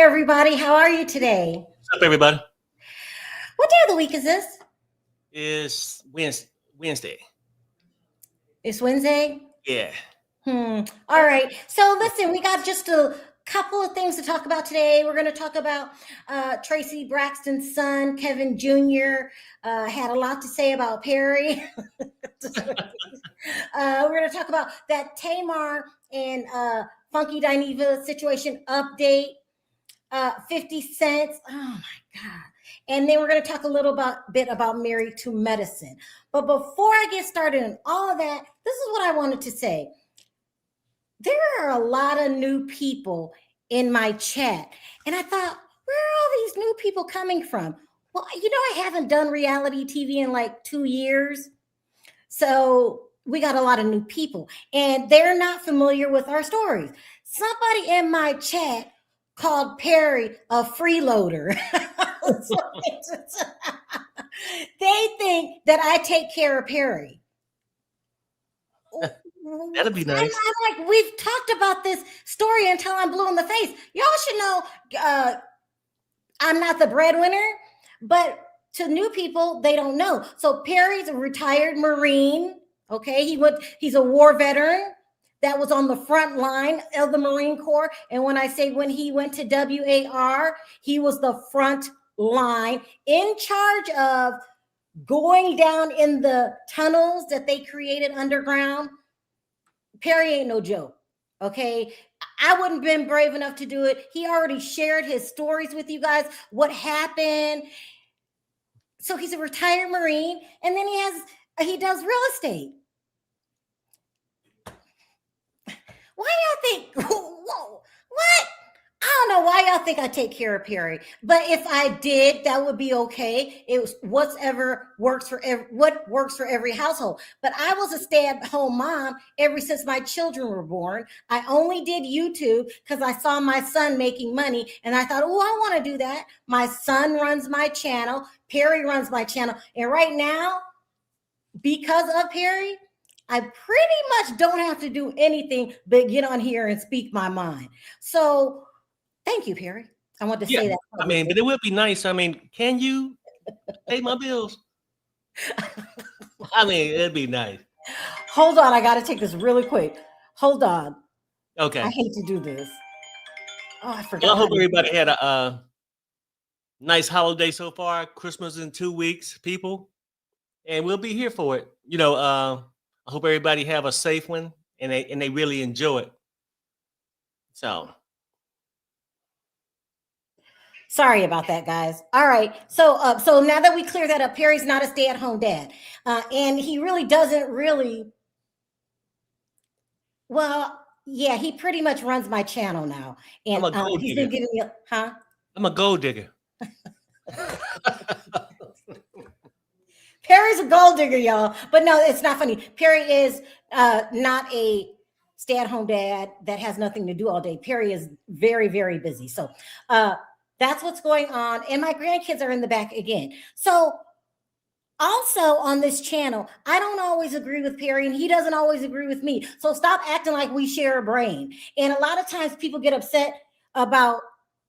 everybody. How are you today? What's up, everybody? What day of the week is this? It's Wednesday. It's Wednesday? Yeah. All right. So listen, we got just a couple of things to talk about today. We're going to talk about Traci Braxton's son, Kevin Jr. Had a lot to say about Perry. We're going to talk about that Tamar and Funky Dineva situation update. 50 cents. Oh my God. And then we're going to talk a little bit about Married to Medicine. But before I get started on all of that, this is what I wanted to say. There are a lot of new people in my chat. And I thought, where are all these new people coming from? Well, I haven't done reality TV in like 2 years. So we got a lot of new people. And they're not familiar with our stories. Somebody in my chat called Perry a freeloader. They think that I take care of Perry. That'd be nice. I'm like, we've talked about this story until I'm blue in the face. Y'all should know I'm not the breadwinner, but to new people, they don't know. So Perry's a retired Marine. Okay, he's a war veteran that was on the front line of the Marine Corps. And when I say when he went to WAR, he was the front line in charge of going down in the tunnels that they created underground. Perry ain't no joke. Okay. I wouldn't have been brave enough to do it. He already shared his stories with you guys, what happened. So he's a retired Marine, and then he does real estate. Why y'all think, whoa, what? I don't know why y'all think I take care of Perry, but if I did, that would be okay. It was what works for every household. But I was a stay-at-home mom ever since my children were born. I only did YouTube because I saw my son making money, and I thought, oh, I want to do that. My son runs my channel. Perry runs my channel, and right now, because of Perry, I pretty much don't have to do anything but get on here and speak my mind. So thank you, Perry. I want to say that. I mean, but it would be nice. I mean, can you pay my bills? I mean, it'd be nice. Hold on. I got to take this really quick. Hold on. Okay. I hate to do this. Oh, I forgot. Well, I hope everybody had a nice holiday so far. Christmas in 2 weeks, people. And we'll be here for it. I hope everybody have a safe one and they really enjoy it. So sorry about that, guys. All right. So now that we clear that up, Perry's not a stay-at-home dad. And he really doesn't really. Well, yeah, he pretty much runs my channel now. And he's been giving me I'm a gold digger. Perry's a gold digger, y'all. But no, it's not funny. Perry is not a stay-at-home dad that has nothing to do all day. Perry is very, very busy. So that's what's going on. And my grandkids are in the back again. So also on this channel, I don't always agree with Perry, and he doesn't always agree with me. So stop acting like we share a brain. And a lot of times people get upset about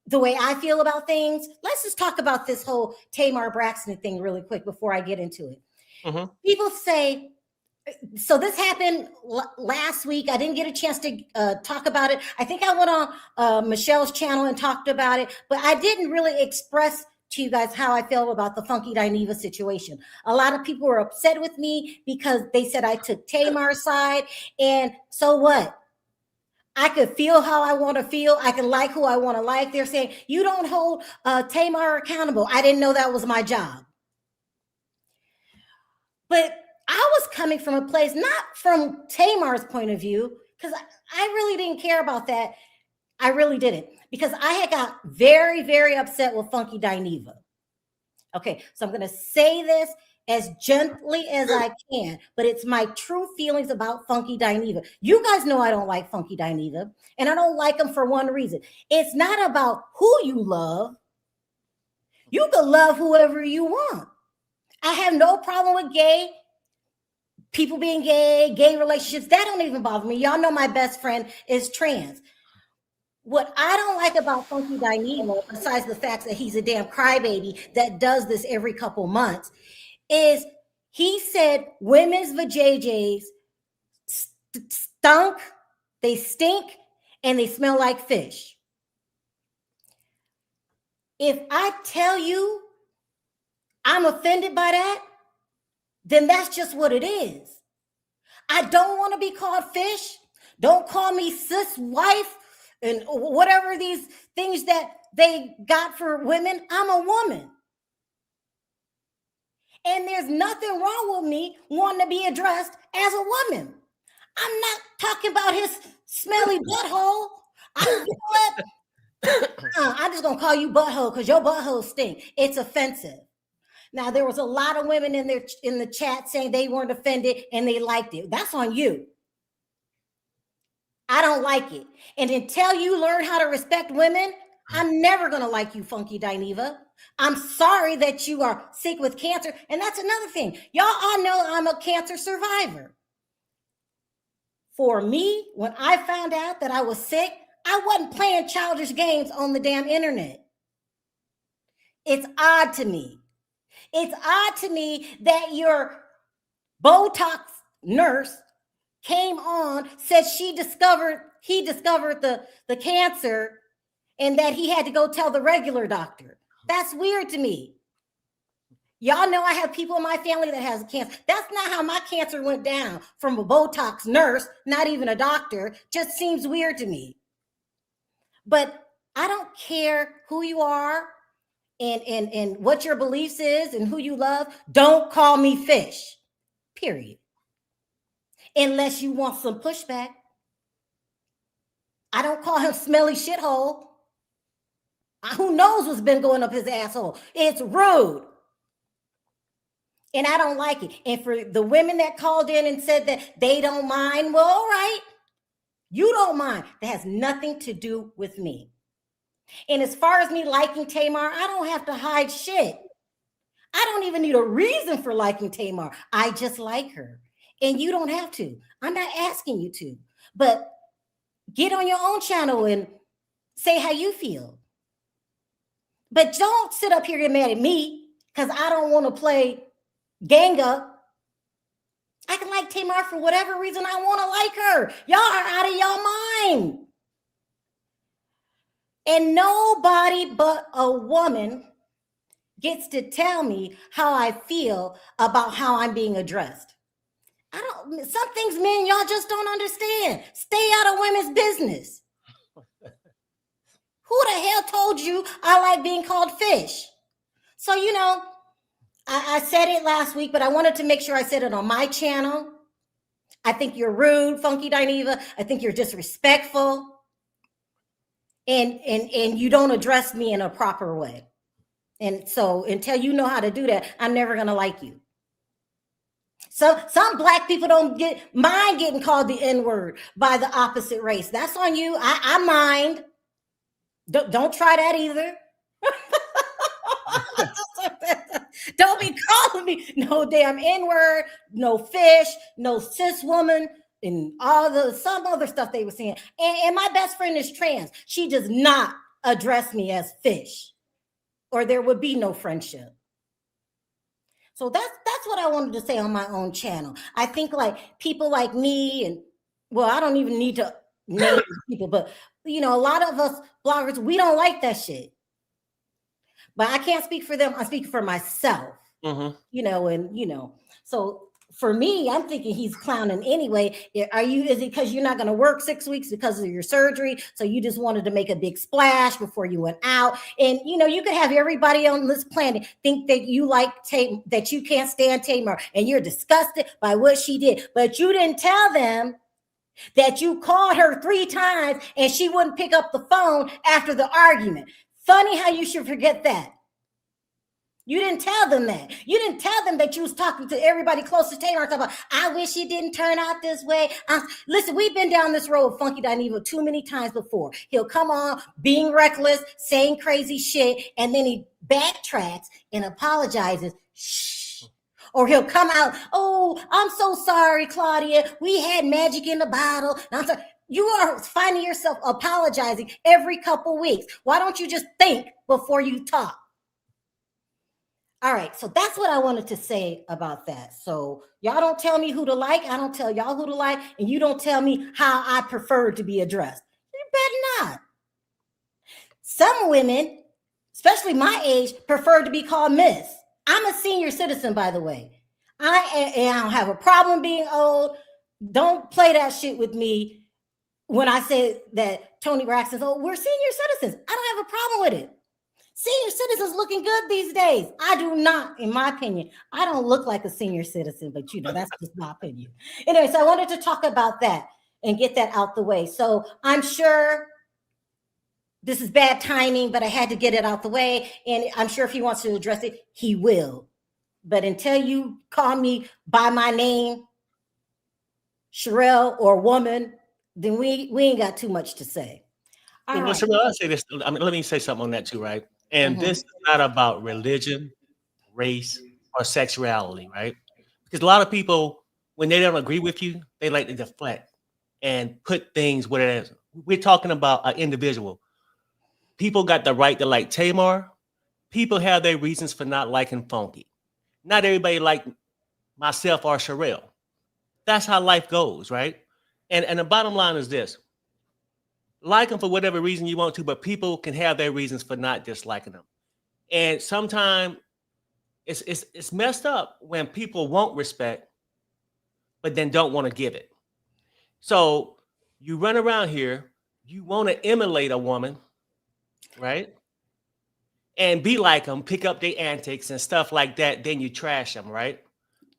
the way I feel about things. Let's just talk about this whole Tamar Braxton thing really quick before I get into it. Mm-hmm. People say, so this happened last week. I didn't get a chance to talk about it. I think I went on Michelle's channel and talked about it, but I didn't really express to you guys how I feel about the Funky Dineva situation. A lot of people were upset with me because they said I took Tamar's side, and so what? I could feel how I want to feel. I can like who I want to like. They're saying, you don't hold Tamar accountable. I didn't know that was my job. But I was coming from a place, not from Tamar's point of view, because I really didn't care about that. I really didn't, because I had got very, very upset with Funky Dineva. Okay, so I'm going to say this as gently as I can, but it's my true feelings about Funky Dineva. You guys know I don't like Funky Dineva, and I don't like him for one reason. It's not about who you love. You can love whoever you want. I have no problem with people being gay relationships. That don't even bother me. Y'all know my best friend is trans. What I don't like about Funky Dineva, besides the fact that he's a damn crybaby that does this every couple months, is he said women's vajayjays stunk, they stink, and they smell like fish. If I tell you I'm offended by that, then that's just what it is. I don't want to be called fish. Don't call me cis wife and whatever these things that they got for women. I'm a woman. And there's nothing wrong with me wanting to be addressed as a woman. I'm not talking about his smelly butthole. I'm just going to call you butthole because your butthole stink. It's offensive. Now, there was a lot of women in the chat saying they weren't offended and they liked it. That's on you. I don't like it. And until you learn how to respect women, I'm never going to like you, Funky Dineva. I'm sorry that you are sick with cancer. And that's another thing. Y'all all know I'm a cancer survivor. For me, when I found out that I was sick, I wasn't playing childish games on the damn internet. It's odd to me. It's odd to me that your Botox nurse came on, said he discovered the cancer and that he had to go tell the regular doctor. That's weird to me. Y'all know I have people in my family that has cancer. That's not how my cancer went down, from a Botox nurse, not even a doctor. Just seems weird to me. But I don't care who you are and what your beliefs is and who you love. Don't call me fish, period. Unless you want some pushback. I don't call him smelly shithole. Who knows what's been going up his asshole? It's rude. And I don't like it. And for the women that called in and said that they don't mind, well, all right. You don't mind. That has nothing to do with me. And as far as me liking Tamar, I don't have to hide shit. I don't even need a reason for liking Tamar. I just like her. And you don't have to. I'm not asking you to. But get on your own channel and say how you feel. But don't sit up here and get mad at me because I don't want to play gang up. I can like Tamar for whatever reason I want to like her. Y'all are out of your mind. And nobody but a woman gets to tell me how I feel about how I'm being addressed. Some things, men, y'all just don't understand. Stay out of women's business. Who the hell told you I like being called fish? So, I said it last week, but I wanted to make sure I said it on my channel. I think you're rude, Funky Dineva. I think you're disrespectful. And you don't address me in a proper way. And so until you know how to do that, I'm never going to like you. So some Black people don't mind getting called the N-word by the opposite race. That's on you. I mind. Don't try that either. Don't be calling me no damn N-word, no fish, no cis woman, and some other stuff they were saying. And my best friend is trans. She does not address me as fish, or there would be no friendship. So that's what I wanted to say on my own channel. I think like people like me, and well, I don't even need to name people, but a lot of us bloggers, we don't like that shit. But I can't speak for them. I speak for myself. Mm-hmm. So for me, I'm thinking he's clowning anyway. Is it because you're not going to work 6 weeks because of your surgery? So you just wanted to make a big splash before you went out. And, you could have everybody on this planet think that you like that you can't stand Tamar and you're disgusted by what she did. But you didn't tell them that you called her 3 times and she wouldn't pick up the phone after the argument. Funny how you should forget that. You didn't tell them that. You didn't tell them that you was talking to everybody close to Tamar. About, I wish it didn't turn out this way. Listen, we've been down this road, Funky Dineva, too many times before. He'll come on being reckless, saying crazy shit, and then he backtracks and apologizes. Shh. Or he'll come out, oh, I'm so sorry, Claudia. We had magic in the bottle. I'm sorry. You are finding yourself apologizing every couple weeks. Why don't you just think before you talk? All right, so that's what I wanted to say about that. So y'all don't tell me who to like. I don't tell y'all who to like, and you don't tell me how I prefer to be addressed. You better not. Some women, especially my age, prefer to be called Miss. I'm a senior citizen, by the way. I don't have a problem being old. Don't play that shit with me when I say that Tony Braxton's old. We're senior citizens. I don't have a problem with it. Senior citizens looking good these days. I do not, in my opinion. I don't look like a senior citizen, but that's just my opinion. Anyway, so I wanted to talk about that and get that out the way. So I'm sure this is bad timing, but I had to get it out the way. And I'm sure if he wants to address it, he will. But until you call me by my name, Sherelle or woman, then we ain't got too much to say. All right. So I'll say this. I mean, let me say something on that too, right? And this is not about religion, race, or sexuality, right? Because a lot of people, when they don't agree with you, they like to deflect and put things where it is. We're talking about an individual. People got the right to like Tamar. People have their reasons for not liking Funky. Not everybody like myself or Sherelle. That's how life goes, right? And the bottom line is this. Like them for whatever reason you want to, but people can have their reasons for not disliking them. And sometimes it's messed up when people want respect, but then don't want to give it. So you run around here, you want to emulate a woman, right? And be like them, pick up their antics and stuff like that, then you trash them, right?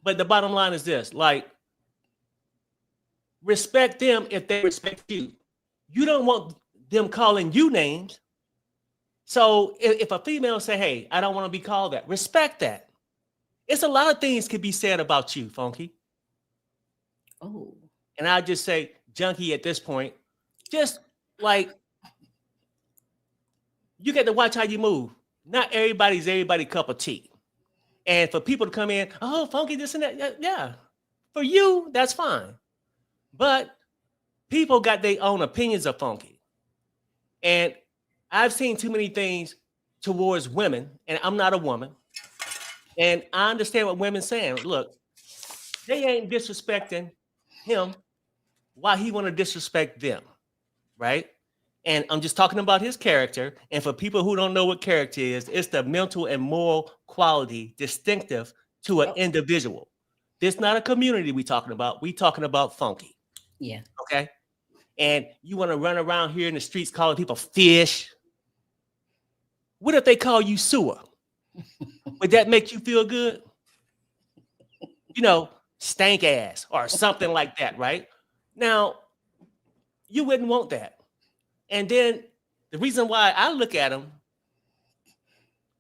But the bottom line is this, like, respect them if they respect you. You don't want them calling you names. So if a female say, hey, I don't want to be called that, respect that. It's a lot of things could be said about you, Funky. Oh. And I just say, junkie at this point, just like, you get to watch how you move. Not everybody's everybody cup of tea. And for people to come in, oh, Funky, this and that, yeah. For you, that's fine. But people got their own opinions of Funky. And I've seen too many things towards women, and I'm not a woman. And I understand what women's saying. Look, they ain't disrespecting him while he want to disrespect them, right? And I'm just talking about his character. And for people who don't know what character is, it's the mental and moral quality distinctive to an individual. This is not a community we talking about. We talking about Funky. Yeah. Okay. And you want to run around here in the streets calling people fish. What if they call you sewer? Would that make you feel good? You know, stank ass or something like that, right? Now, you wouldn't want that. And then the reason why I look at him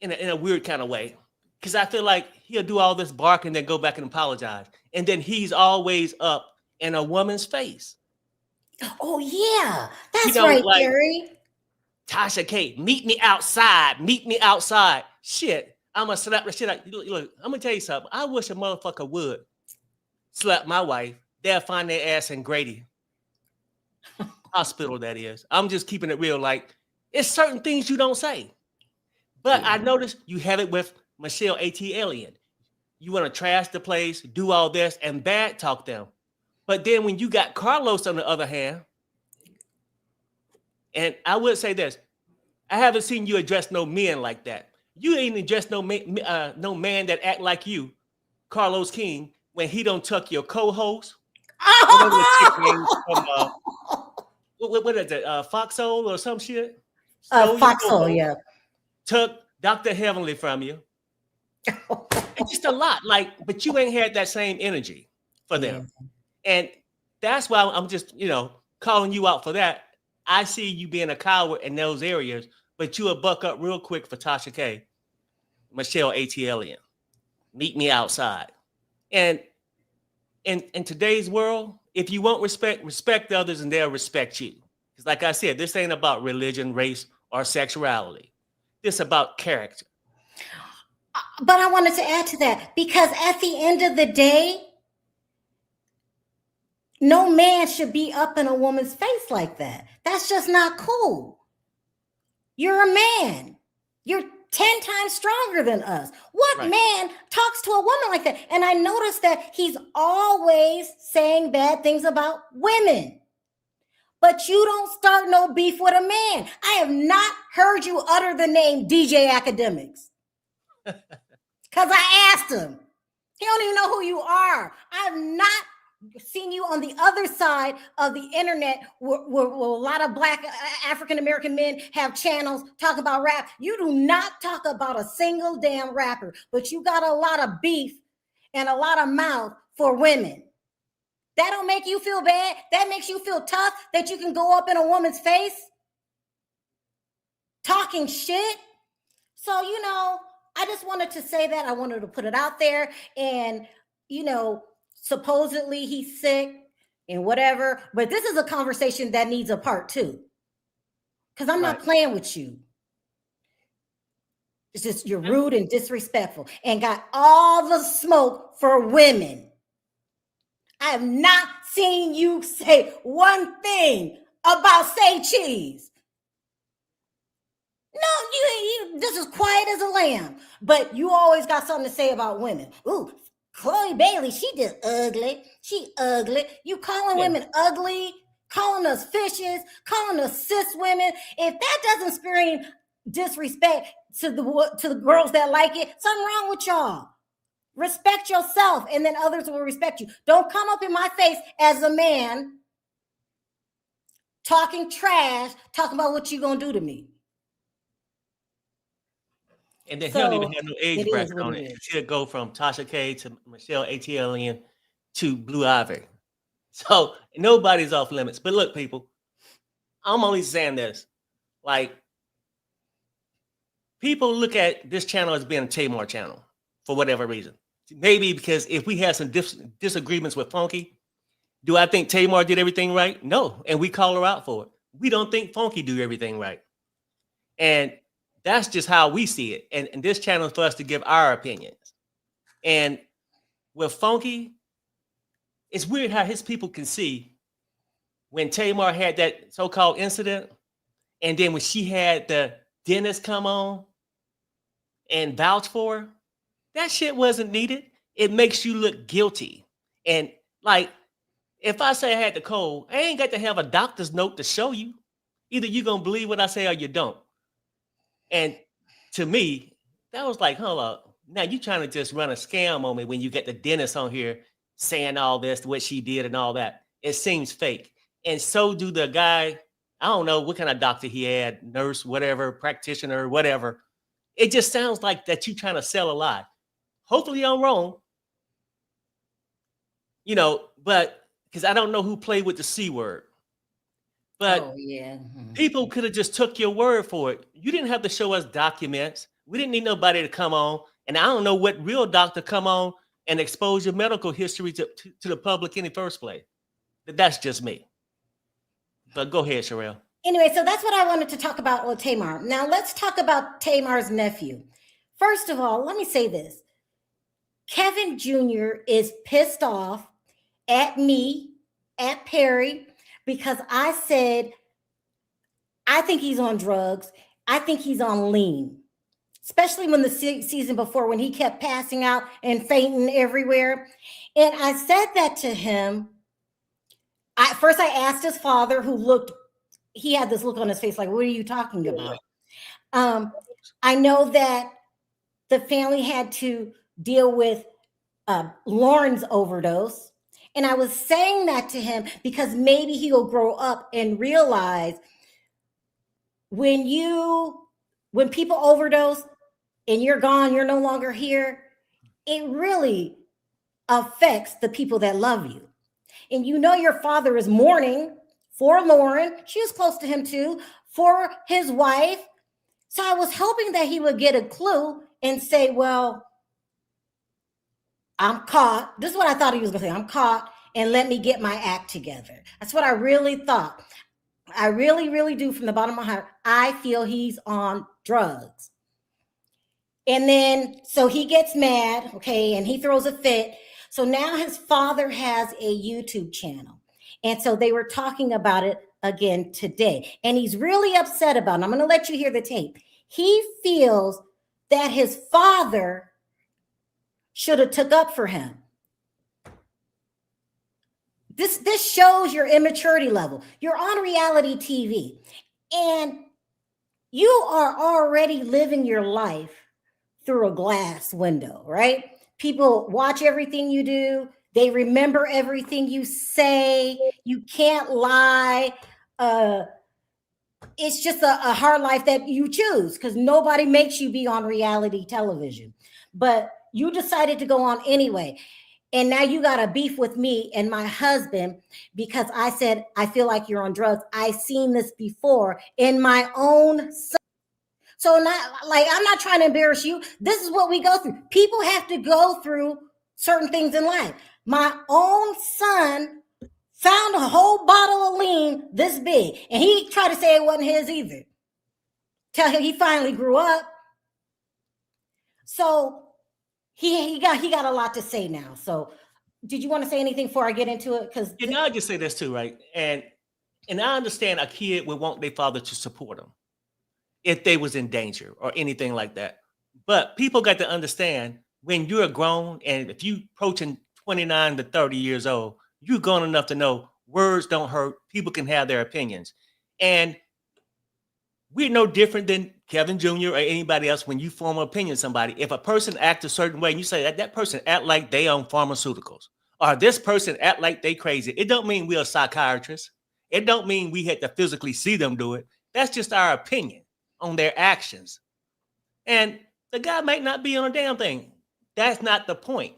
in a weird kind of way, because I feel like he'll do all this bark and then go back and apologize. And then he's always up in a woman's face. Oh, yeah. That's right, like, Gary. Tasha K, meet me outside. Meet me outside. Shit, I'm going to slap the shit out. Look, I'm going to tell you something. I wish a motherfucker would slap my wife. They'll find their ass in Grady Hospital, that is. I'm just keeping it real. Like, it's certain things you don't say. But I noticed you have it with Michelle A.T. Alien. You want to trash the place, do all this, and bad talk them. But then when you got Carlos on the other hand, and I would say this, I haven't seen you address no men like that. You ain't address no man that act like you, Carlos King, when he don't tuck your co-host. What is it? Foxhole or some shit? Foxhole, yeah. Took Dr. Heavenly from you. It's just a lot. Like, but you ain't had that same energy for them. Yeah. And that's why I'm just, calling you out for that. I see you being a coward in those areas, but you will buck up real quick for Tasha K, Michelle A.T. Alien. Meet me outside. And in today's world, if you want respect others and they'll respect you. Because like I said, this ain't about religion, race, or sexuality. This is about character. But I wanted to add to that, because at the end of the day, No man should be up in a woman's face like that. That's just not cool. You're a man. You're 10 times stronger than us. What Right. man talks to a woman like that? And I noticed that he's always saying bad things about women. But you don't start no beef with a man. I have not heard you utter the name DJ Academics. Because I asked him. He don't even know who you are. I have not seen you on the other side of the internet where a lot of Black African American men have channels talk about rap. You do not talk about a single damn rapper, but you got a lot of beef and a lot of mouth for women. That don't make you feel bad. That makes you feel tough that you can go up in a woman's face talking shit. So, I just wanted to say that. I wanted to put it out there. And, supposedly he's sick and whatever. But this is a conversation that needs a part two. Because I'm not playing with you. It's just you're rude and disrespectful and got all the smoke for women. I have not seen you say one thing about say cheese. No, you just as quiet as a lamb. But you always got something to say about women. Ooh, Chloe Bailey, she just ugly. She ugly. You calling women ugly, calling us fishes, calling us cis women. If that doesn't scream disrespect to the girls that like it, something wrong with y'all. Respect yourself, and then others will respect you. Don't come up in my face as a man talking trash, talking about what you're going to do to me. And then he don't even have no age bracket on it. She'll go from Tasha K to Michelle ATLN to Blue Ivy. So nobody's off limits. But look, people, I'm only saying this. Like, people look at this channel as being a Tamar channel for whatever reason. Maybe because if we had some disagreements with Funky, do I think Tamar did everything right? No. And we call her out for it. We don't think Funky do everything right. And that's just how we see it. And this channel is for us to give our opinions. And with Funky, it's weird how his people can see when Tamar had that so-called incident, and then when she had the dentist come on and vouch for her, that shit wasn't needed. It makes you look guilty. And like, if I say I had the cold, I ain't got to have a doctor's note to show you. Either you're going to believe what I say or you don't. And to me, that was like, hold up. Now you trying to just run a scam on me when you get the dentist on here saying all this, what she did and all that. It seems fake. And so do the guy, I don't know what kind of doctor he had, nurse, whatever, practitioner, whatever. It just sounds like that you trying to sell a lie. Hopefully I'm wrong. But because I don't know who played with the C word. But people could have just took your word for it. You didn't have to show us documents. We didn't need nobody to come on. And I don't know what real doctor come on and expose your medical history to the public in the first place. That's just me. But go ahead, Sherelle. Anyway, so that's what I wanted to talk about with Tamar. Now let's talk about Tamar's nephew. First of all, let me say this. Kevin Jr. is pissed off at me, at Perry, because I said, I think he's on drugs. I think he's on lean, especially when the season before, when he kept passing out and fainting everywhere. And I said that to him. First, I asked his father, he had this look on his face like, what are you talking about? I know that the family had to deal with Lauren's overdose. And I was saying that to him because maybe he'll grow up and realize when people overdose and you're gone, you're no longer here, it really affects the people that love you. And your father is mourning for Lauren. She was close to him too, for his wife. So I was hoping that he would get a clue and say, well, I'm caught. This is what I thought he was going to say. I'm caught, and let me get my act together. That's what I really thought. I really, really do from the bottom of my heart. I feel he's on drugs. And then, so he gets mad, okay, and he throws a fit. So now his father has a YouTube channel. And so they were talking about it again today. And he's really upset about it. I'm going to let you hear the tape. He feels that his father should have took up for him. This shows your immaturity level. You're on reality TV and you are already living your life through a glass window, right? People watch everything you do. They remember everything you say. You can't lie. It's just a hard life that you choose because nobody makes you be on reality television. But you decided to go on anyway. And now you got a beef with me and my husband because I said, I feel like you're on drugs. I've seen this before in my own son. So not like, I'm not trying to embarrass you. This is what we go through. People have to go through certain things in life. My own son found a whole bottle of lean this big, and he tried to say it wasn't his either. Tell him he finally grew up. So he got a lot to say now. So did you want to say anything before I get into it? Because I'll just say this too, right? And I understand a kid would want their father to support them if they was in danger or anything like that. But people got to understand when you're grown and if you approaching 29 to 30 years old, you're grown enough to know words don't hurt. People can have their opinions. And we're no different than Kevin Jr. or anybody else when you form an opinion on somebody. If a person acts a certain way and you say that person act like they on pharmaceuticals or this person act like they crazy, it don't mean we're a psychiatrist. It don't mean we had to physically see them do it. That's just our opinion on their actions. And the guy might not be on a damn thing. That's not the point.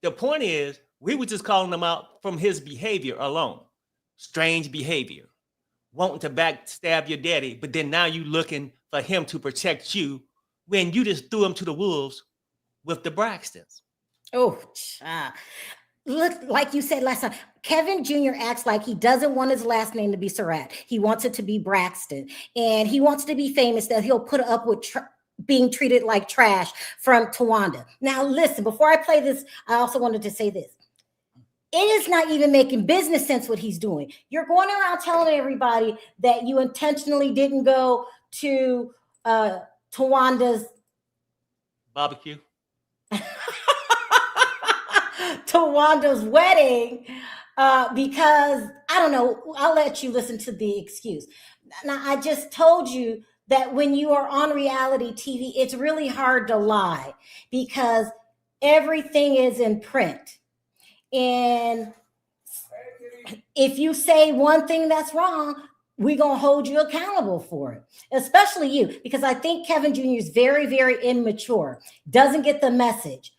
The point is we were just calling him out from his behavior alone. Strange behavior. Wanting to backstab your daddy, but then now you looking for him to protect you when you just threw him to the wolves with the Braxtons. Oh, look, like you said last time, Kevin Jr. acts like he doesn't want his last name to be Surratt. He wants it to be Braxton, and he wants to be famous that he'll put up with being treated like trash from Towanda. Now, listen, before I play this, I also wanted to say this. It is not even making business sense what he's doing. You're going around telling everybody that you intentionally didn't go to Towanda's barbecue. Towanda's wedding because I don't know. I'll let you listen to the excuse. Now, I just told you that when you are on reality TV, it's really hard to lie because everything is in print. And if you say one thing that's wrong, we're going to hold you accountable for it, especially you, because I think Kevin Jr. is very, very immature, doesn't get the message,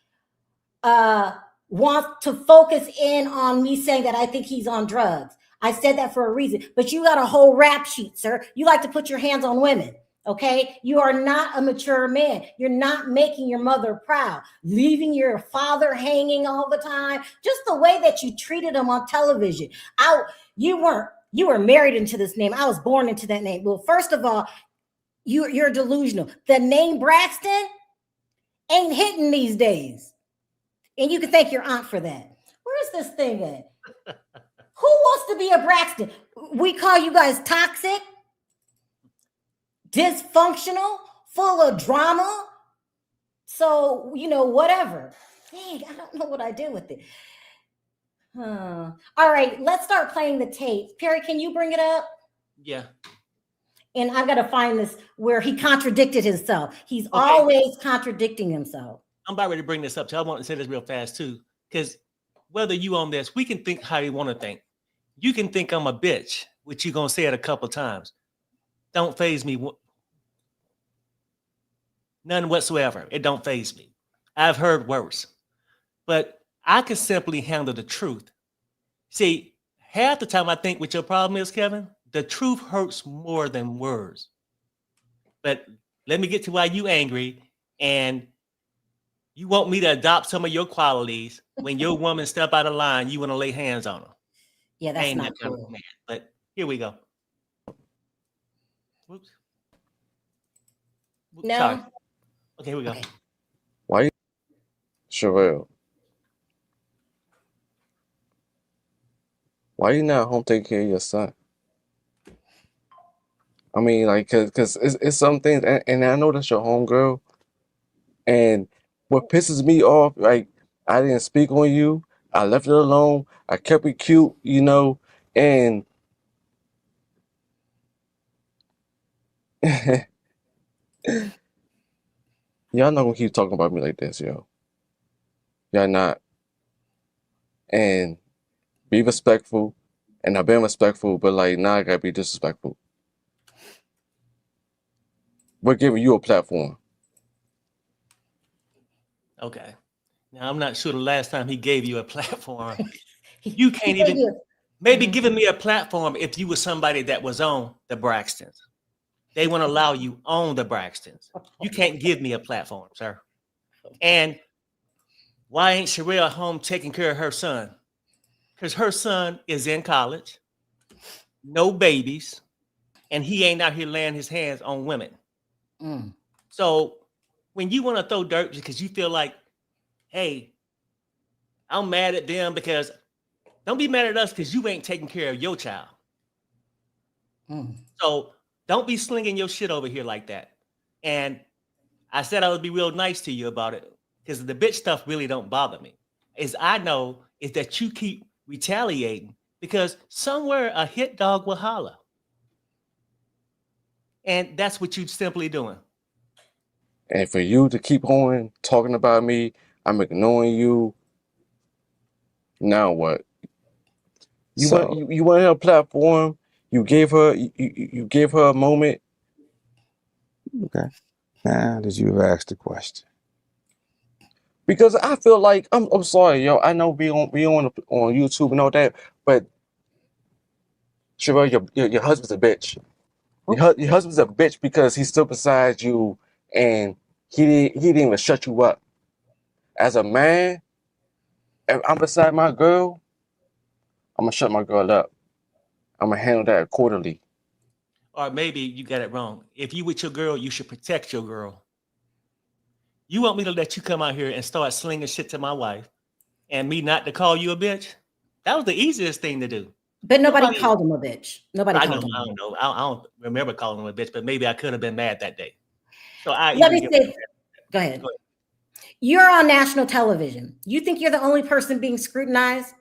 wants to focus in on me saying that I think he's on drugs. I said that for a reason, but you got a whole rap sheet, sir. You like to put your hands on women. Okay, you are not a mature man. You're not making your mother proud, leaving your father hanging all the time. Just the way that you treated him on television. You were married into this name. I was born into that name. Well, first of all, you're delusional. The name Braxton ain't hitting these days, and you can thank your aunt for that. Where's this thing at? Who wants to be a Braxton? We call you guys toxic, dysfunctional, full of drama. So, whatever. Dang, I don't know what I did with it. All right, let's start playing the tape. Perry, can you bring it up? Yeah. And I've got to find this where he contradicted himself. He's always contradicting himself. I'm about ready to bring this up. So I want to say this real fast too, because whether you on this, we can think how you want to think. You can think I'm a bitch, which you're going to say it a couple times. Don't faze me. None whatsoever. It don't faze me. I've heard worse. But I can simply handle the truth. See, half the time I think what your problem is, Kevin, the truth hurts more than words. But let me get to why you angry and you want me to adopt some of your qualities. When your woman step out of line, you want to lay hands on her. Yeah, that's not cool. Kind of man. But here we go. Whoops. No. Sorry. Okay, here we go. Okay. Why? Sherelle. Why you not home taking care of your son? I mean, like, cause it's some things, and I know that's your homegirl. And what pisses me off, like, I didn't speak on you. I left it alone. I kept it cute, you know, and y'all not gonna keep talking about me like this, yo. Y'all not. And be respectful. And I've been respectful, but like now I gotta be disrespectful. We're giving you a platform. Okay. Now I'm not sure the last time he gave you a platform. You can't even maybe giving me a platform if you were somebody that was on the Braxtons. They won't allow you on the Braxtons. You can't give me a platform, sir. And why ain't Sherelle home taking care of her son? Because her son is in college, no babies, and he ain't out here laying his hands on women. So when you want to throw dirt because you feel like, hey, I'm mad at them because don't be mad at us because you ain't taking care of your child. So don't be slinging your shit over here like that. And I said I would be real nice to you about it because the bitch stuff really don't bother me. Is I know is that you keep retaliating because somewhere a hit dog will holler. And that's what you're simply doing. And for you to keep on talking about me, I'm ignoring you. Now what? You want her platform. You gave her a moment. Okay. Now did you ask the question? Because I feel like I'm sorry, yo. I know we on YouTube and all that, but Sherelle, your husband's a bitch. Your husband's a bitch because he's still beside you and he didn't even shut you up. As a man, if I'm beside my girl, I'm gonna shut my girl up. I'm gonna handle that accordingly. Or maybe you got it wrong. If you with your girl, you should protect your girl. You want me to let you come out here and start slinging shit to my wife and me not to call you a bitch? That was the easiest thing to do. But nobody called him a bitch. Nobody I called know, him. I don't know. I don't remember calling him a bitch, but maybe I could have been mad that day. So I Let even me give say, go ahead. You're on national television. You think you're the only person being scrutinized?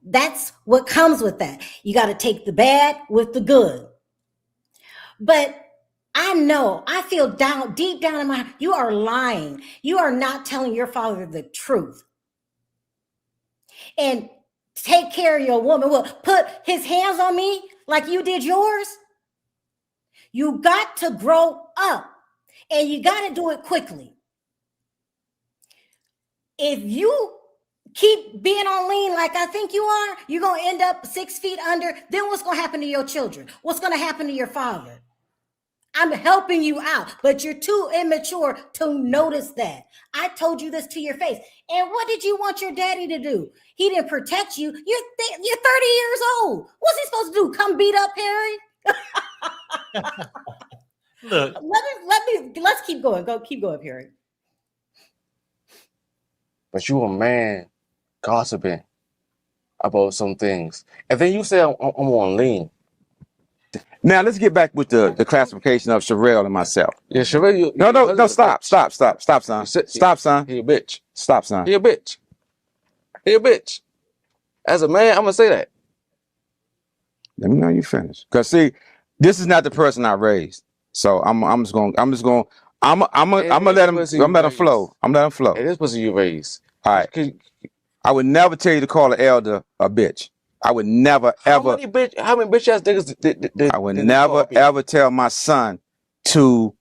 That's what comes with that. You got to take the bad with the good. But I know, I feel deep down in my heart, you are lying. You are not telling your father the truth. And take care of your woman. Well, put his hands on me like you did yours. You got to grow up and you got to do it quickly. If you keep being on lean like I think you are, you're going to end up 6 feet under. Then what's going to happen to your children? What's going to happen to your father? I'm helping you out, but you're too immature to notice that. I told you this to your face. And what did you want your daddy to do? He didn't protect you. You're 30 years old. What's he supposed to do? Come beat up Harry? Look, let's keep going. Keep going, Harry. But you a man gossiping about some things, and then you say I'm on lean. Now let's get back with the classification of Sherelle and myself. Yeah, Sherelle. No, stop, son. Stop, son. He a bitch. Stop, son. He a bitch. He a bitch. As a man, I'm gonna say that. Let me know you finish. Cause see, this is not the person I raised. So I'm just gonna let him flow. I'm letting him flow. It is pussy you raised. All right. I would never tell you to call an elder a bitch. I would never ever. How many bitch ass niggas? I would never ever tell my son to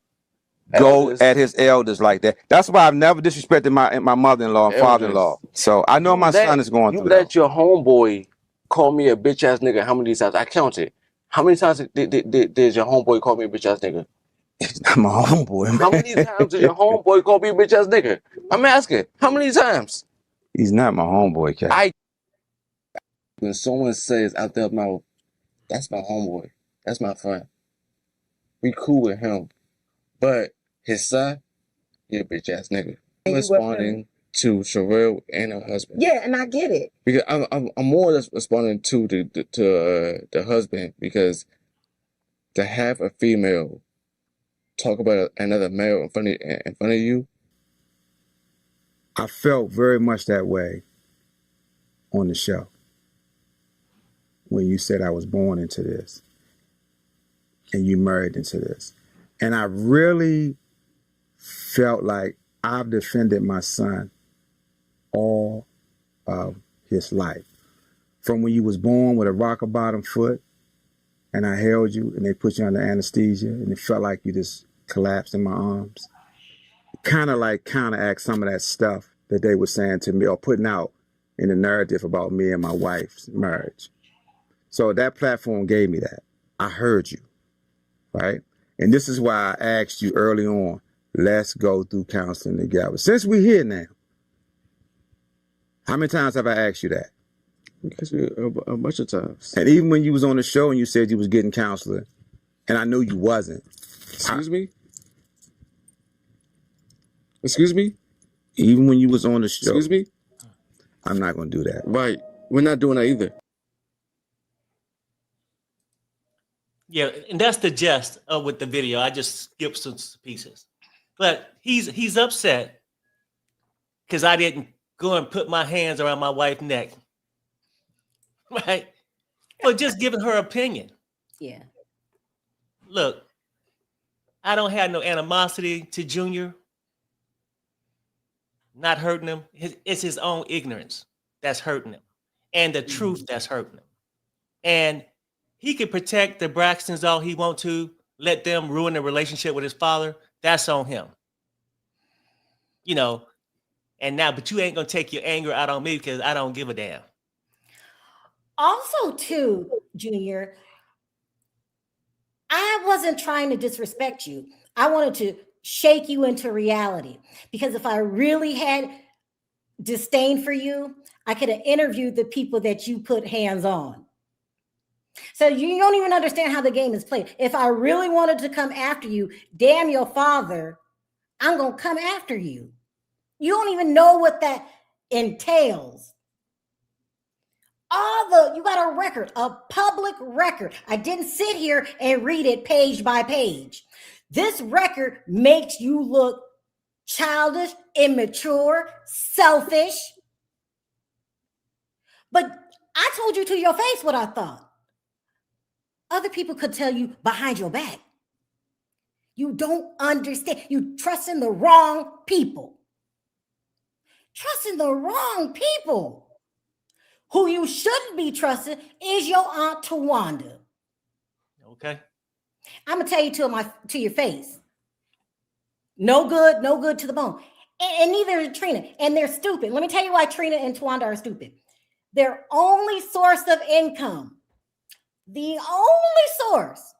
go at his elders like that. That's why I've never disrespected my mother-in-law and father-in-law. So I know my son is going through that. You let your homeboy call me a bitch ass nigga how many times? I counted. How many times did your homeboy call me a bitch ass nigga? It's not my homeboy, man. How many times did your homeboy call me a bitch ass nigga? I'm asking. How many times? He's not my homeboy, Cat. When someone says out their mouth, that's my homeboy, that's my friend, we cool with him, but his son, he a bitch ass nigga. I'm responding to Sherelle and her husband. Yeah, and I get it. Because I'm more or less responding to the husband, because to have a female talk about another male in front of you. I felt very much that way on the show when you said I was born into this and you married into this. And I really felt like I've defended my son all of his life. From when you was born with a rocker bottom foot and I held you and they put you under anesthesia and it felt like you just collapsed in my arms. Kind of like counteract some of that stuff that they were saying to me or putting out in the narrative about me and my wife's marriage. So that platform gave me that. I heard you, right? And this is why I asked you early on, let's go through counseling together. Since we're here now, how many times have I asked you that? Because a bunch of times. And even when you was on the show and you said you was getting counseling, and I knew you wasn't. Excuse me? Excuse me? Even when you was on the show. Excuse me? I'm not going to do that. Right. We're not doing that either. Yeah, and that's the gist of with the video. I just skipped some pieces. But he's upset because I didn't go and put my hands around my wife's neck. Right? Well, just giving her opinion. Yeah. Look, I don't have no animosity to Junior. Not hurting him. It's his own ignorance that's hurting him. And the truth that's hurting him. And he can protect the Braxtons all he wants to, let them ruin the relationship with his father. That's on him. You know, and now, but you ain't going to take your anger out on me because I don't give a damn. Also, too, Junior, I wasn't trying to disrespect you. I wanted to shake you into reality, because if I really had disdain for you, I could have interviewed the people that you put hands on. So you don't even understand how the game is played. If I really wanted to come after you, damn your father, I'm going to come after you. You don't even know what that entails. You got a record, a public record. I didn't sit here and read it page by page. This record makes you look childish, immature, selfish. But I told you to your face what I thought. Other people could tell you behind your back. You don't understand. You trust in the wrong people. Trusting the wrong people. Who you shouldn't be trusting is your Aunt Towanda. Okay. I'm going to tell you to your face. No good to the bone. And neither is Trina. And they're stupid. Let me tell you why Trina and Towanda are stupid. Their only source of income, the only source,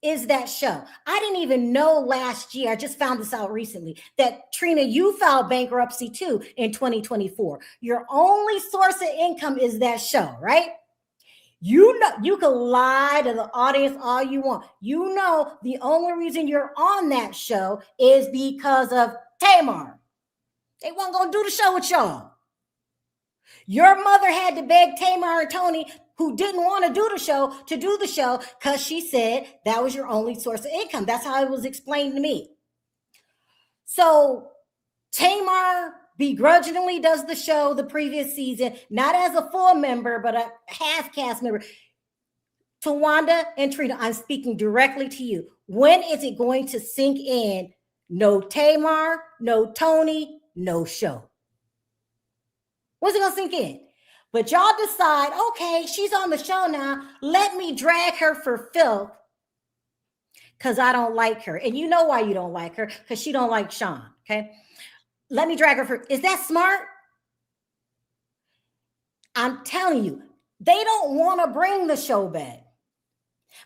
is that show. I didn't even know last year, I just found this out recently, that Trina, you filed bankruptcy too in 2024. Your only source of income is that show, right? You know, you can lie to the audience all you want. You know, the only reason you're on that show is because of Tamar. They weren't going to do the show with y'all. Your mother had to beg Tamar and Tony, who didn't want to do the show because she said that was your only source of income. That's how it was explained to me. So Tamar begrudgingly does the show the previous season, not as a full member, but a half cast member. Towanda and Trina, I'm speaking directly to you. When is it going to sink in? No Tamar, no Tony, no show. When's it going to sink in? But y'all decide, okay, she's on the show now. Let me drag her for filth because I don't like her. And you know why you don't like her, because she don't like Sean, okay? Let me drag her for, is that smart? I'm telling you, they don't want to bring the show back.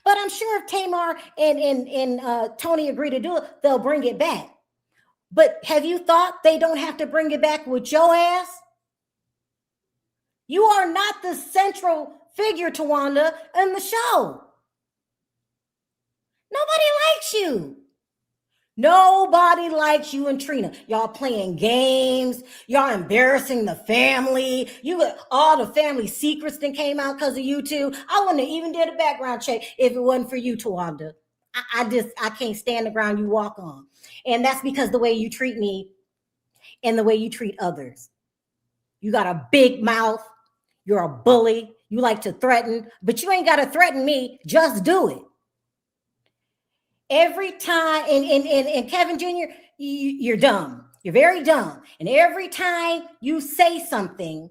But I'm sure if Tamar and Tony agree to do it, they'll bring it back. But have you thought they don't have to bring it back with your ass? You are not the central figure, Towanda, in the show. Nobody likes you. Nobody likes you and Trina. Y'all playing games. Y'all embarrassing the family. All the family secrets that came out because of you two. I wouldn't have even did a background check if it wasn't for you, Towanda. I can't stand the ground you walk on. And that's because the way you treat me and the way you treat others. You got a big mouth. You're a bully. You like to threaten, but you ain't got to threaten me. Just do it. Every time, and Kevin Jr., you're dumb. You're very dumb. And every time you say something,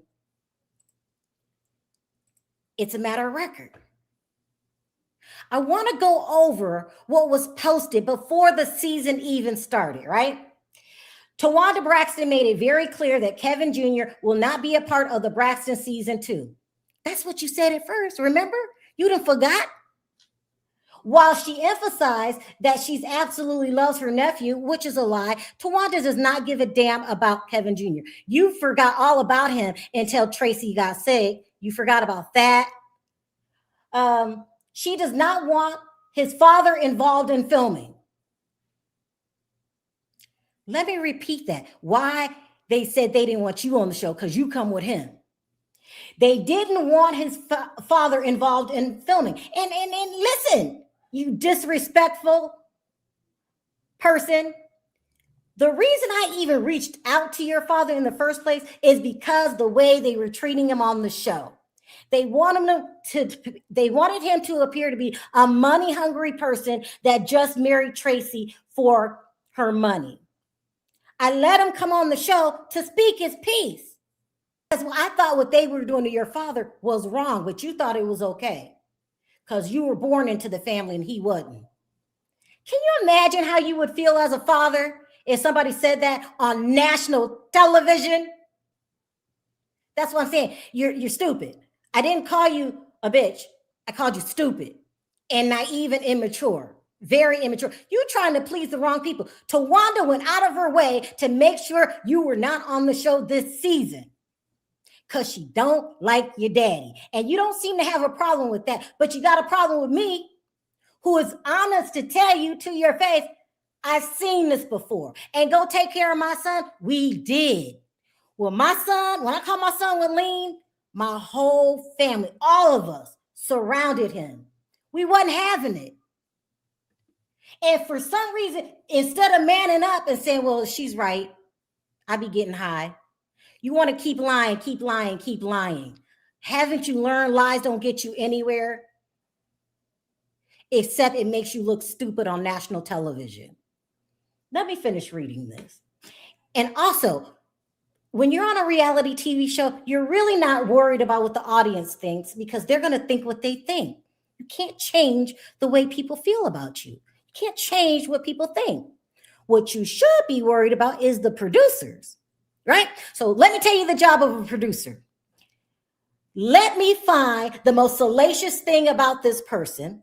it's a matter of record. I want to go over what was posted before the season even started, right? Towanda Braxton made it very clear that Kevin Jr. will not be a part of the Braxton season 2. That's what you said at first, remember? You done forgot? While she emphasized that she absolutely loves her nephew, which is a lie, Towanda does not give a damn about Kevin Jr. You forgot all about him until Traci got sick. You forgot about that. She does not want his father involved in filming. Let me repeat that. Why they said they didn't want you on the show, because you come with him. They didn't want his father involved in filming. And listen, you disrespectful person. The reason I even reached out to your father in the first place is because the way they were treating him on the show. They wanted him to appear to be a money-hungry person that just married Traci for her money. I let him come on the show to speak his piece. Because I thought what they were doing to your father was wrong, but you thought it was okay because you were born into the family and he wasn't. Can you imagine how you would feel as a father if somebody said that on national television? That's what I'm saying. You're stupid. I didn't call you a bitch. I called you stupid and naive and immature. Very immature. You're trying to please the wrong people. Towanda went out of her way to make sure you were not on the show this season because she don't like your daddy. And you don't seem to have a problem with that, but you got a problem with me, who is honest to tell you to your face, I've seen this before. And go take care of my son. We did. Well, my son, when I called my son with lean, my whole family, all of us surrounded him. We wasn't having it. And for some reason, instead of manning up and saying, well, she's right, I be getting high, you want to keep lying, keep lying, keep lying. Haven't you learned lies don't get you anywhere? Except it makes you look stupid on national television. Let me finish reading this. And also, when you're on a reality TV show, you're really not worried about what the audience thinks because they're going to think what they think. You can't change the way people feel about you. You can't change what people think. What you should be worried about is the producers, right? So let me tell you the job of a producer. Let me find the most salacious thing about this person,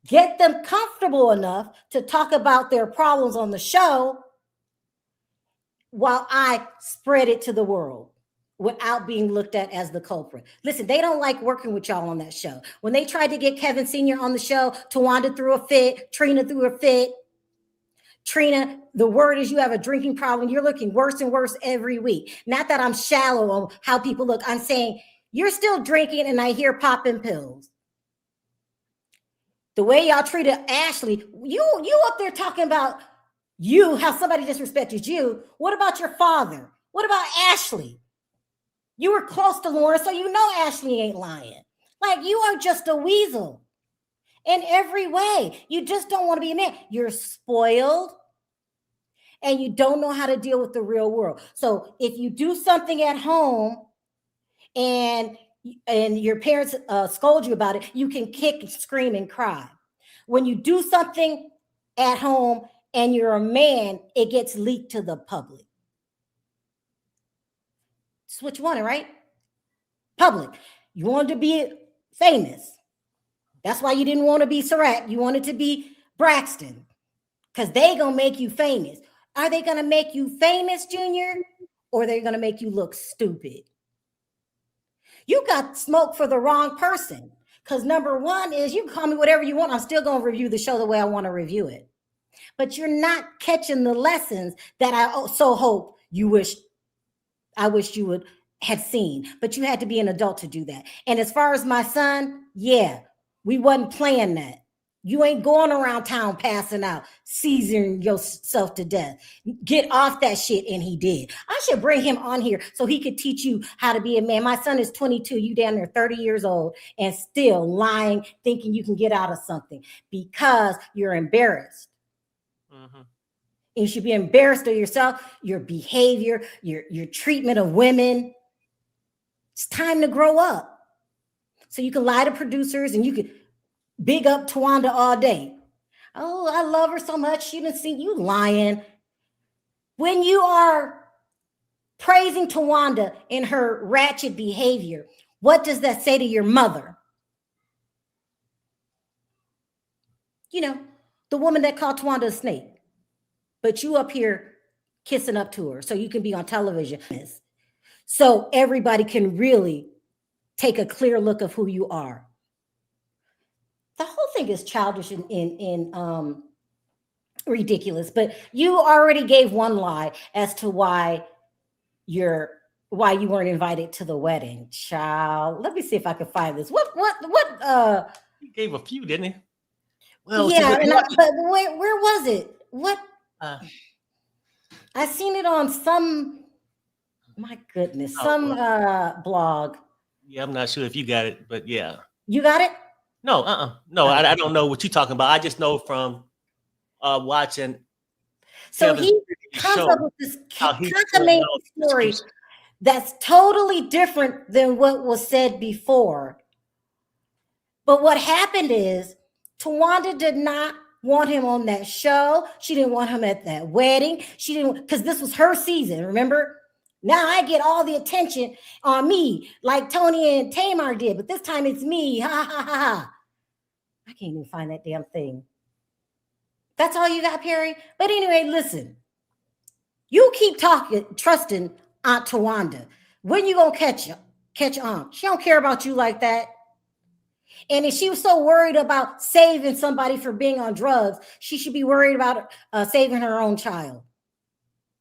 get them comfortable enough to talk about their problems on the show while I spread it to the world without being looked at as the culprit. Listen, they don't like working with y'all on that show. When they tried to get Kevin Sr. on the show, Towanda threw a fit, Trina threw a fit. Trina, the word is you have a drinking problem. You're looking worse and worse every week. Not that I'm shallow on how people look. I'm saying you're still drinking and I hear popping pills. The way y'all treated Ashley, you up there talking about how somebody disrespected you. What about your father? What about Ashley? You were close to Lauren, so you know Ashley ain't lying. Like, you are just a weasel in every way. You just don't want to be a man. You're spoiled and you don't know how to deal with the real world. So if you do something at home and your parents scold you about it, you can kick, scream, and cry. When you do something at home and you're a man, it gets leaked to the public. It's what you wanted, right? Public. You wanted to be famous. That's why you didn't want to be Surratt. You wanted to be Braxton because they going to make you famous. Are they going to make you famous, Junior? Or are they going to make you look stupid? You got smoke for the wrong person. Because number one is you can call me whatever you want. I'm still going to review the show the way I want to review it. but you're not catching the lessons that I so hope I wish you would had seen, but you had to be an adult to do that. And as far as my son, yeah, we wasn't playing that. You ain't going around town passing out, seasoning yourself to death. Get off that shit. And he did. I should bring him on here so he could teach you how to be a man. My son is 22. You down there 30 years old and still lying, thinking you can get out of something because you're embarrassed. Mm-hmm. You should be embarrassed of yourself, your behavior, your treatment of women. It's time to grow up. So you can lie to producers and you can big up Towanda all day. Oh, I love her so much. She didn't see you lying. When you are praising Towanda in her ratchet behavior, what does that say to your mother? You know, the woman that called Towanda a snake, but you up here kissing up to her so you can be on television. So everybody can really take a clear look of who you are. The whole thing is childish and ridiculous, but you already gave one lie as to why you weren't invited to the wedding. Child, let me see if I can find this. What He gave a few, didn't he? Well, yeah, but where was it? What I seen it on some, my goodness, some blog. Yeah, I'm not sure if you got it, but yeah. You got it? No, no, I don't know what you're talking about. I just know from watching. So Kevin's he comes show, up with this how he cockamamie told story excuses. that's totally different than what was said before. But what happened is Towanda did not want him on that show. She didn't want him at that wedding. She didn't, because this was her season, remember? Now I get all the attention on me, like Tony and Tamar did, but this time it's me. Ha ha ha ha. I can't even find that damn thing. That's all you got, Perry? But anyway, listen. You keep talking, trusting Aunt Towanda. When you gonna catch Aunt? She don't care about you like that. And if she was so worried about saving somebody for being on drugs, she should be worried about saving her own child.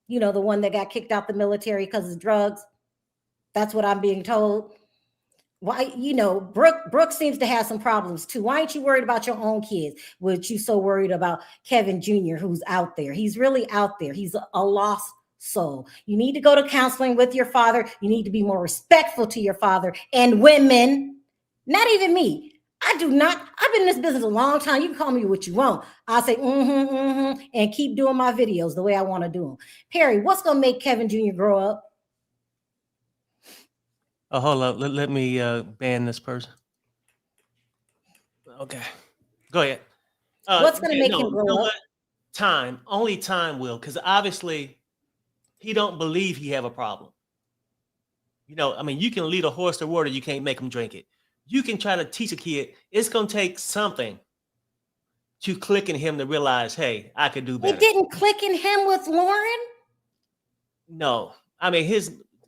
You know, the one that got kicked out the military because of drugs. That's what I'm being told. Why, you know, Brooke seems to have some problems too. Why aren't you worried about your own kids? But you so worried about Kevin Jr., who's out there? He's really out there. He's a lost soul. You need to go to counseling with your father. You need to be more respectful to your father and women. Not even me. I've been in this business a long time. You can call me what you want. I'll say, and keep doing my videos the way I want to do them. Perry, what's going to make Kevin Jr. grow up? Oh, hold up. Let me ban this person. Okay. Go ahead. What's going to make him grow up? What? Time. Only time will, because obviously he don't believe he have a problem. You know, I mean, you can lead a horse to water. You can't make him drink it. You can try to teach a kid. It's going to take something to click in him to realize, hey, I could do better. It didn't click in him with Lauren? No. I mean,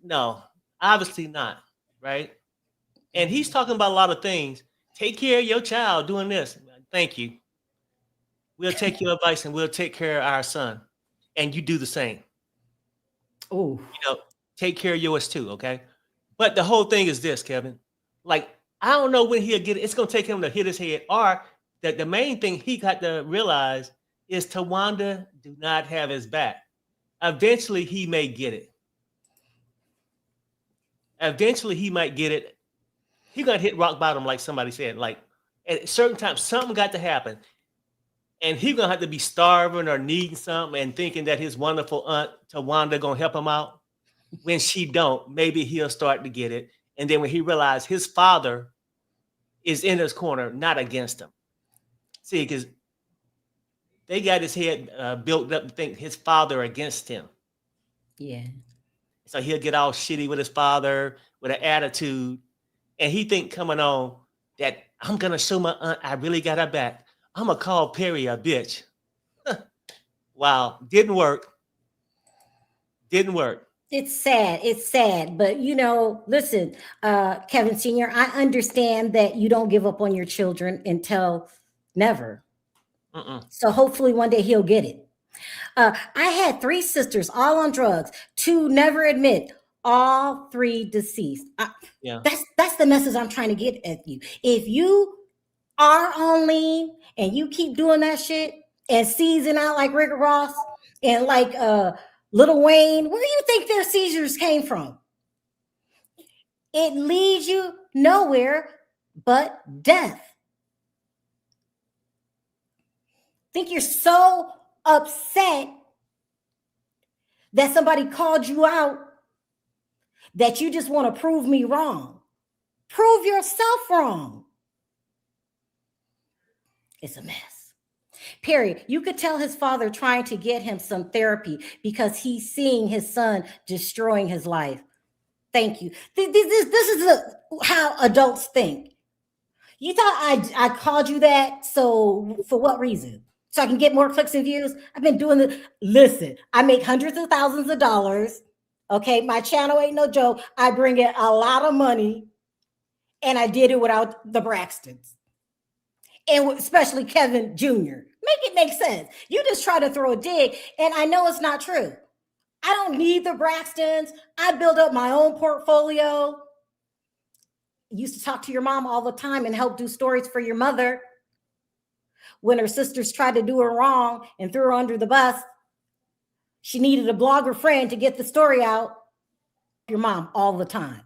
no, obviously not, right? And he's talking about a lot of things. Take care of your child doing this. Thank you. We'll take your advice and we'll take care of our son. And you do the same. Oh. You know, take care of yours too, okay? But the whole thing is this, Kevin. Like, I don't know when he'll get it. It's going to take him to hit his head. Or that the main thing he got to realize is Towanda do not have his back. Eventually, he may get it. Eventually, he might get it. He going to hit rock bottom, like somebody said. Like, at a certain time, something got to happen. And he's going to have to be starving or needing something and thinking that his wonderful aunt Towanda going to help him out. When she don't, maybe he'll start to get it. And then when he realized his father is in his corner, not against him. See, because they got his head built up to think his father against him. Yeah. So he'll get all shitty with his father, with an attitude. And he think coming on that I'm going to show my aunt I really got her back. I'm going to call Perry a bitch. Wow. Didn't work. Didn't work. It's sad. It's sad. But, you know, listen, Kevin Sr., I understand that you don't give up on your children until never. So hopefully one day he'll get it. I had 3 sisters, all on drugs. 2 never admit. All 3 deceased. Yeah. That's the message I'm trying to get at you. If you are on lean and you keep doing that shit and seizing out like Rick Ross and like Lil Wayne, where do you think their seizures came from? It leads you nowhere but death. Think you're so upset that somebody called you out that you just want to prove me wrong. Prove yourself wrong. It's a mess. Period. You could tell his father trying to get him some therapy because he's seeing his son destroying his life. Thank you. This is how adults think. You thought I called you that, so for what reason? So I can get more clicks and views? I've been doing this. Listen, I make hundreds of thousands of dollars. Okay, my channel ain't no joke. I bring in a lot of money, and I did it without the Braxtons, and especially Kevin Jr. Make it make sense. You just try to throw a dig, and I know it's not true. I don't need the Braxtons. I build up my own portfolio. Used to talk to your mom all the time and help do stories for your mother. When her sisters tried to do her wrong and threw her under the bus, she needed a blogger friend to get the story out. Your mom all the time.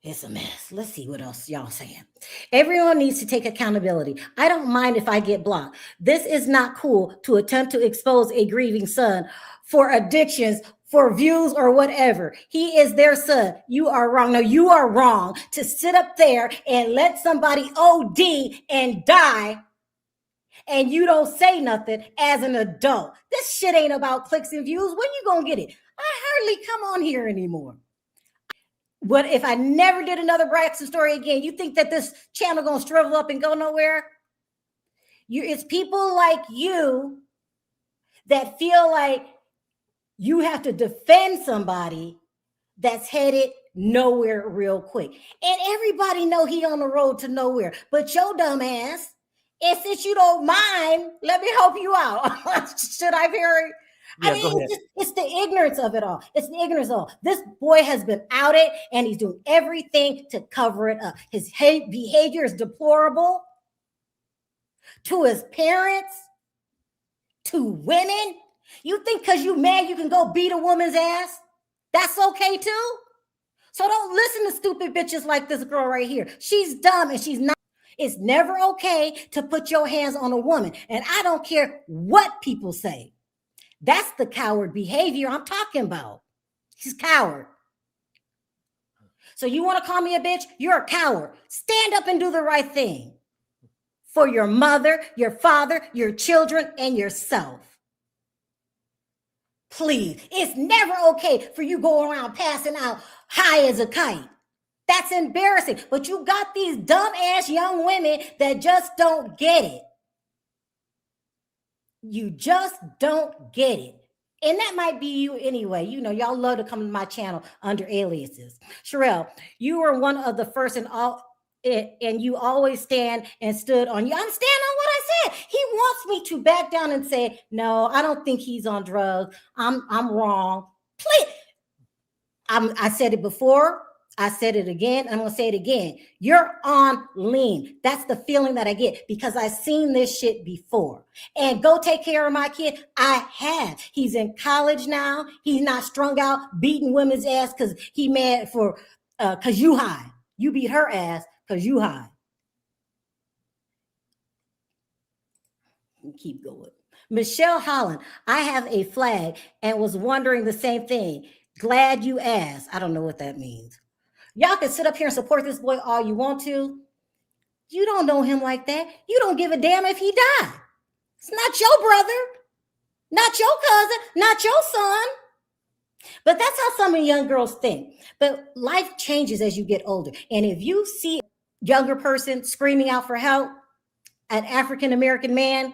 It's a mess. Let's see what else y'all saying. Everyone needs to take accountability. I don't mind if I get blocked. This is not cool to attempt to expose a grieving son for addictions, for views or whatever. He is their son. You are wrong. No, you are wrong to sit up there and let somebody OD and die and you don't say nothing as an adult. This shit ain't about clicks and views. When you gonna get it? I hardly come on here anymore. What if I never did another Braxton story again? You think that this channel gonna shrivel up and go nowhere? It's people like you that feel like you have to defend somebody that's headed nowhere real quick. And everybody know he on the road to nowhere. But your dumb ass, and since you don't mind, let me help you out. Should I, Perry? Yeah, I mean, go ahead. it's the ignorance of it all. It's the ignorance of it all. This boy has been outed and he's doing everything to cover it up. His behavior is deplorable to his parents, to women. You think because you mad you can go beat a woman's ass? That's okay too? So don't listen to stupid bitches like this girl right here. She's dumb and she's not. It's never okay to put your hands on a woman. And I don't care what people say. That's the coward behavior I'm talking about. He's a coward. So you want to call me a bitch? You're a coward. Stand up and do the right thing for your mother, your father, your children, and yourself. Please. It's never okay for you going around passing out high as a kite. That's embarrassing. But you got these dumb ass young women that just don't get it. You just don't get it. And that might be you anyway. You know, y'all love to come to my channel under aliases. Sherelle, you were one of the first and you always stand and stood on you. I'm standing on what I said. He wants me to back down and say, no, I don't think he's on drugs. I'm wrong. Please. I said it before. I said it again. I'm going to say it again. You're on lean. That's the feeling that I get because I've seen this shit before. And go take care of my kid. I have. He's in college now. He's not strung out, beating women's ass because he mad for, because you high. You beat her ass because you high. Keep going. Michelle Holland, I have a flag and was wondering the same thing. Glad you asked. I don't know what that means. Y'all can sit up here and support this boy all you want to. You don't know him like that. You don't give a damn if he died. It's not your brother, not your cousin, not your son. But that's how some of young girls think. But life changes as you get older. And if you see a younger person screaming out for help, an African-American man,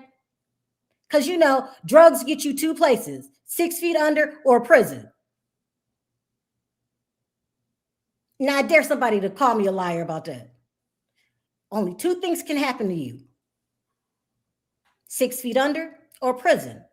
because you know, drugs get you 2 places, 6 feet under or prison. Now, I dare somebody to call me a liar about that. Only 2 things can happen to you. 6 feet under, or prison.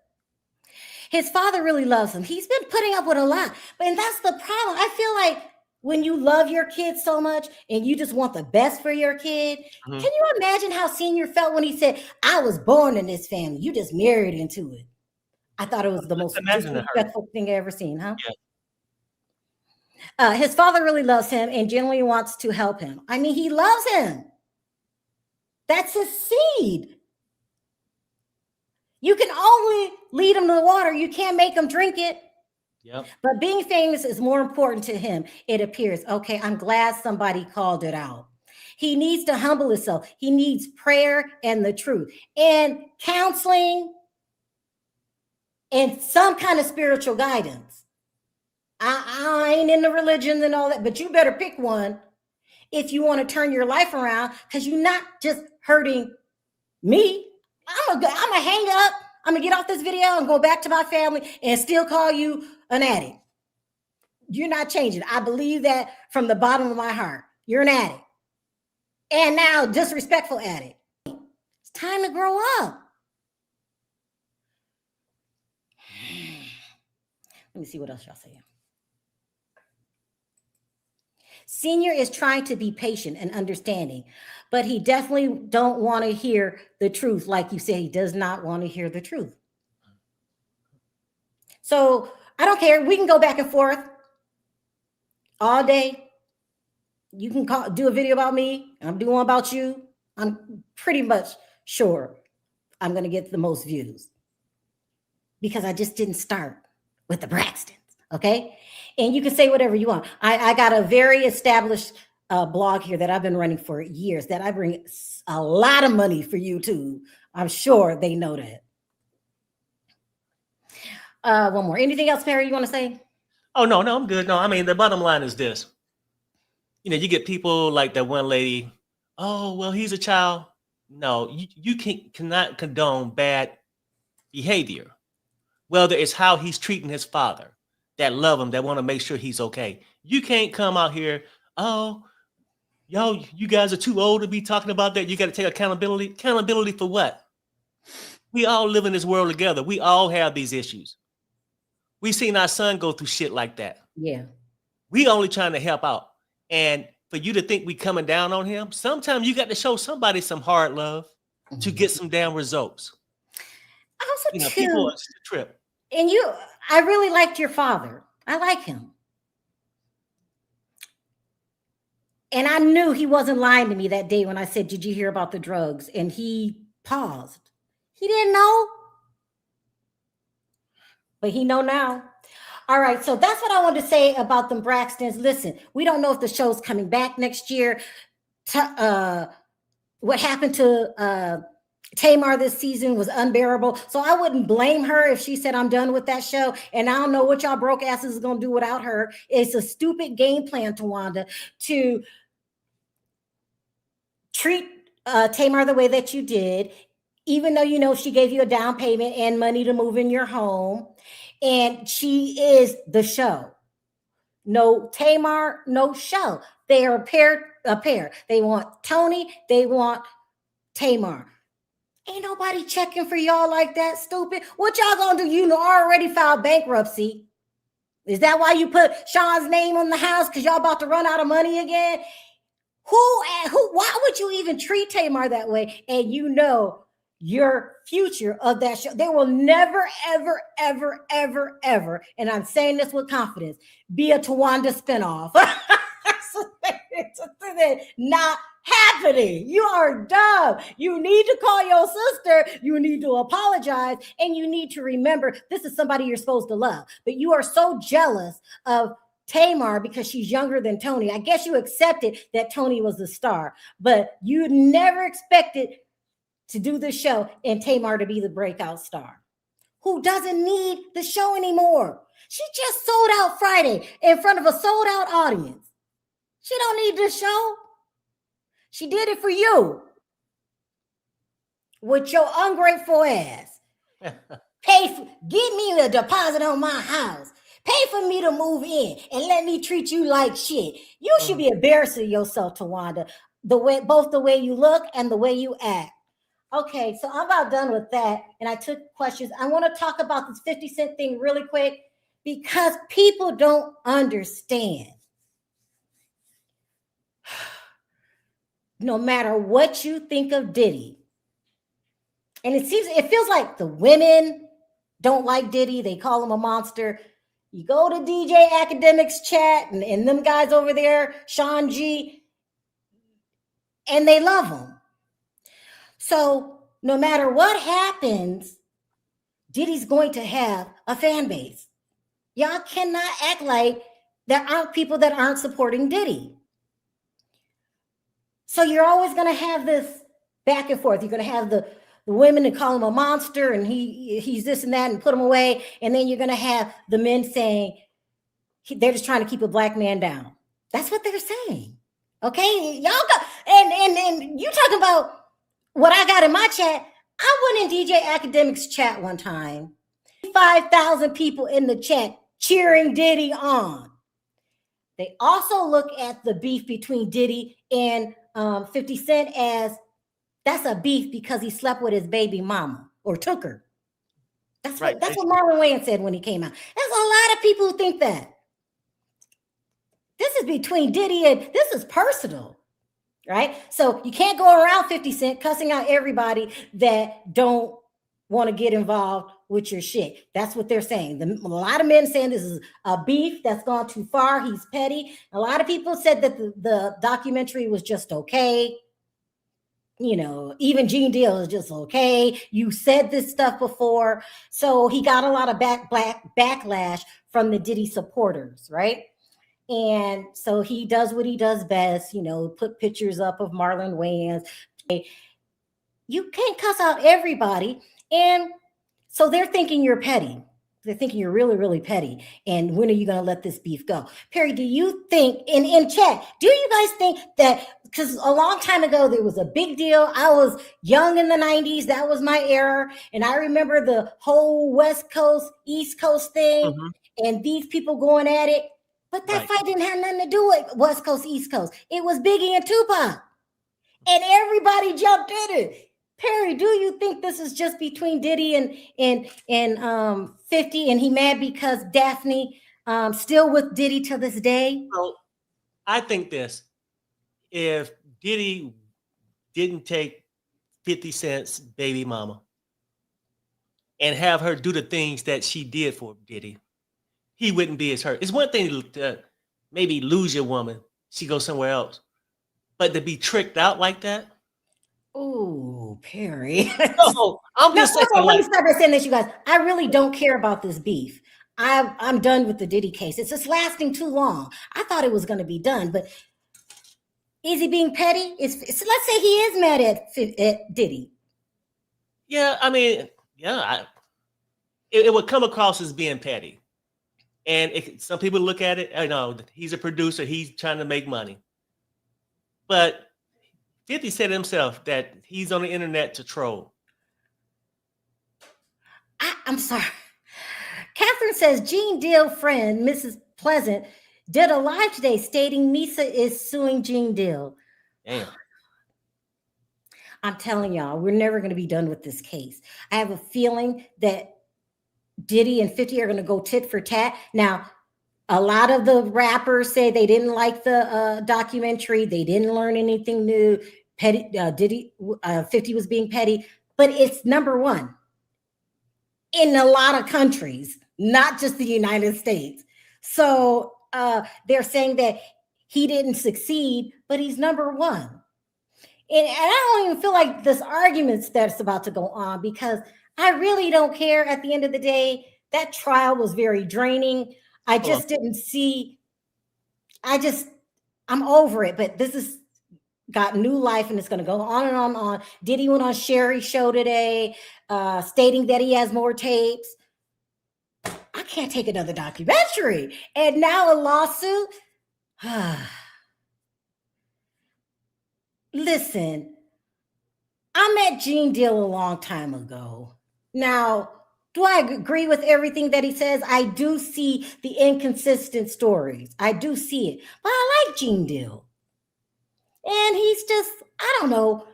His father really loves him. He's been putting up with a lot. And that's the problem. I feel like when you love your kid so much and you just want the best for your kid, Mhm. can you imagine how Senior felt when he said, I was born in this family. You just married into it. I thought it was the most Imagine the hurt. disrespectful thing I ever seen, huh? Yeah. His father really loves him and genuinely wants to help him. I mean, he loves him. That's his seed. You can only lead him to the water. You can't make him drink it. Yep. But being famous is more important to him, it appears. Okay, I'm glad somebody called it out. He needs to humble himself. He needs prayer and the truth and counseling and some kind of spiritual guidance. I ain't in the religion and all that, but you better pick one if you want to turn your life around, because you're not just hurting me. I'm gonna hang up. I'm gonna get off this video and go back to my family and still call you an addict. You're not changing. I believe that from the bottom of my heart. You're an addict. And now disrespectful addict. It's time to grow up. Let me see what else y'all say. Senior is trying to be patient and understanding, but he definitely don't want to hear the truth. Like you said, he does not want to hear the truth. So I don't care. We can go back and forth all day. You can do a video about me. I'm doing one about you. I'm pretty much sure I'm going to get the most views because I just didn't start with the Braxtons. Okay. And you can say whatever you want. I got a very established blog here that I've been running for years that I bring a lot of money for YouTube. I'm sure they know that. One more. Anything else, Perry, you want to say? Oh, no, I'm good. No, I mean, the bottom line is this. You know, you get people like that one lady, oh, well, he's a child. No, you cannot condone bad behavior. Whether it's how he's treating his father, that love him, that want to make sure he's okay. You can't come out here, oh, yo, you guys are too old to be talking about that. You got to take accountability. Accountability for what? We all live in this world together. We all have these issues. We've seen our son go through shit like that. Yeah. We only trying to help out. And for you to think we coming down on him, sometimes you got to show somebody some hard love to get some damn results. Also, People are just a trip. And I really liked your father. I like him. And I knew he wasn't lying to me that day when I said, did you hear about the drugs? And he paused. He didn't know. But he know now. All right, so that's what I wanted to say about them Braxtons. Listen, we don't know if the show's coming back next year. What happened to Tamar this season was unbearable. So I wouldn't blame her if she said, I'm done with that show. And I don't know what y'all broke asses is going to do without her. It's a stupid game plan, Towanda, to treat Tamar the way that you did, even though you know she gave you a down payment and money to move in your home. And she is the show. No Tamar, no show. They are a pair. They want Tony. They want Tamar. Ain't nobody checking for y'all like that, stupid. What y'all gonna do? You already filed bankruptcy. Is that why you put Sean's name on the house? Because y'all about to run out of money again? Why would you even treat Tamar that way? And you know your future of that show. There will never, ever, ever, ever, ever, and I'm saying this with confidence, be a Towanda spinoff. It's not happening. You are dumb. You need to call your sister. You need to apologize. And you need to remember this is somebody you're supposed to love. But you are so jealous of Tamar because she's younger than Tony. I guess you accepted that Tony was the star, but you never expected to do the show and Tamar to be the breakout star who doesn't need the show anymore. She just sold out Friday in front of a sold out audience. She don't need this show. She did it for you with your ungrateful ass. Give me a deposit on my house. Pay for me to move in and let me treat you like shit. You should be embarrassing yourself, Towanda. Both the way you look and the way you act. Okay, so I'm about done with that. And I took questions. I want to talk about this 50 Cent thing really quick because people don't understand. No matter what you think of Diddy, and it feels like the women don't like Diddy. They call him a monster. You go to DJ Academics chat and them guys over there, Sean G, and they love him. So no matter what happens, Diddy's going to have a fan base. Y'all cannot act like there aren't people that aren't supporting Diddy. So you're always going to have this back and forth. You're going to have the women that call him a monster and he's this and that and put him away. And then you're going to have the men saying they're just trying to keep a black man down. That's what they're saying. Okay, y'all go and you talking about what I got in my chat. I went in DJ Academics chat one time. 5,000 people in the chat cheering Diddy on. They also look at the beef between Diddy and 50 Cent as that's a beef because he slept with his baby mama or took her. That's right. That's what Marlon Wayans said when he came out. There's a lot of people who think that. This is between Diddy and this is personal, right? So you can't go around 50 Cent cussing out everybody that don't want to get involved with your shit. That's what they're saying. A lot of men saying this is a beef that's gone too far. He's petty. A lot of people said that the documentary was just okay. You know, even Gene Deal is just okay. You said this stuff before. So he got a lot of backlash from the Diddy supporters, right? And so he does what he does best, you know, put pictures up of Marlon Wayans. You can't cuss out everybody. And so they're thinking you're petty. They're thinking you're really, really petty. And when are you going to let this beef go? Perry, do you think, in chat, do you guys think that, because a long time ago, there was a big deal. I was young in the 90s. That was my era. And I remember the whole West Coast, East Coast thing, and these people going at it. But that fight didn't have nothing to do with West Coast, East Coast. It was Biggie and Tupac. And everybody jumped in it. Perry, do you think this is just between Diddy and 50 and he mad because Daphne still with Diddy to this day? Well, I think this. If Diddy didn't take 50 Cent's baby mama and have her do the things that she did for Diddy, he wouldn't be as hurt. It's one thing to maybe lose your woman. She goes somewhere else. But to be tricked out like that? Oh, Perry. No, I'm just saying. Let me start by saying this, you guys. I really don't care about this beef. I'm done with the Diddy case. It's just lasting too long. I thought it was going to be done, but is he being petty? Let's say he is mad at Diddy. Yeah, I mean, yeah, it would come across as being petty. And some people look at it, he's a producer, he's trying to make money. But 50 said himself that he's on the internet to troll. I'm sorry. Catherine says, Gene Deal friend, Mrs. Pleasant, did a live today stating Misa is suing Gene Deal. Damn. I'm telling y'all, we're never going to be done with this case. I have a feeling that Diddy and 50 are going to go tit for tat. Now, a lot of the rappers say they didn't like the documentary. They didn't learn anything new. Diddy, 50 was being petty, but it's number one in a lot of countries, not just the United States. So they're saying that he didn't succeed, but he's number one. And I don't even feel like this argument that's about to go on because I really don't care at the end of the day. That trial was very draining. I just didn't see, I'm over it, but this has got new life and it's going to go on and on and on. Diddy went on Sherry's show today, stating that he has more tapes. I can't take another documentary. And now a lawsuit. Listen, I met Gene Deal a long time ago. Now, do I agree with everything that he says? I do see the inconsistent stories. I do see it. But I like Gene Deal. And he's just, I don't know,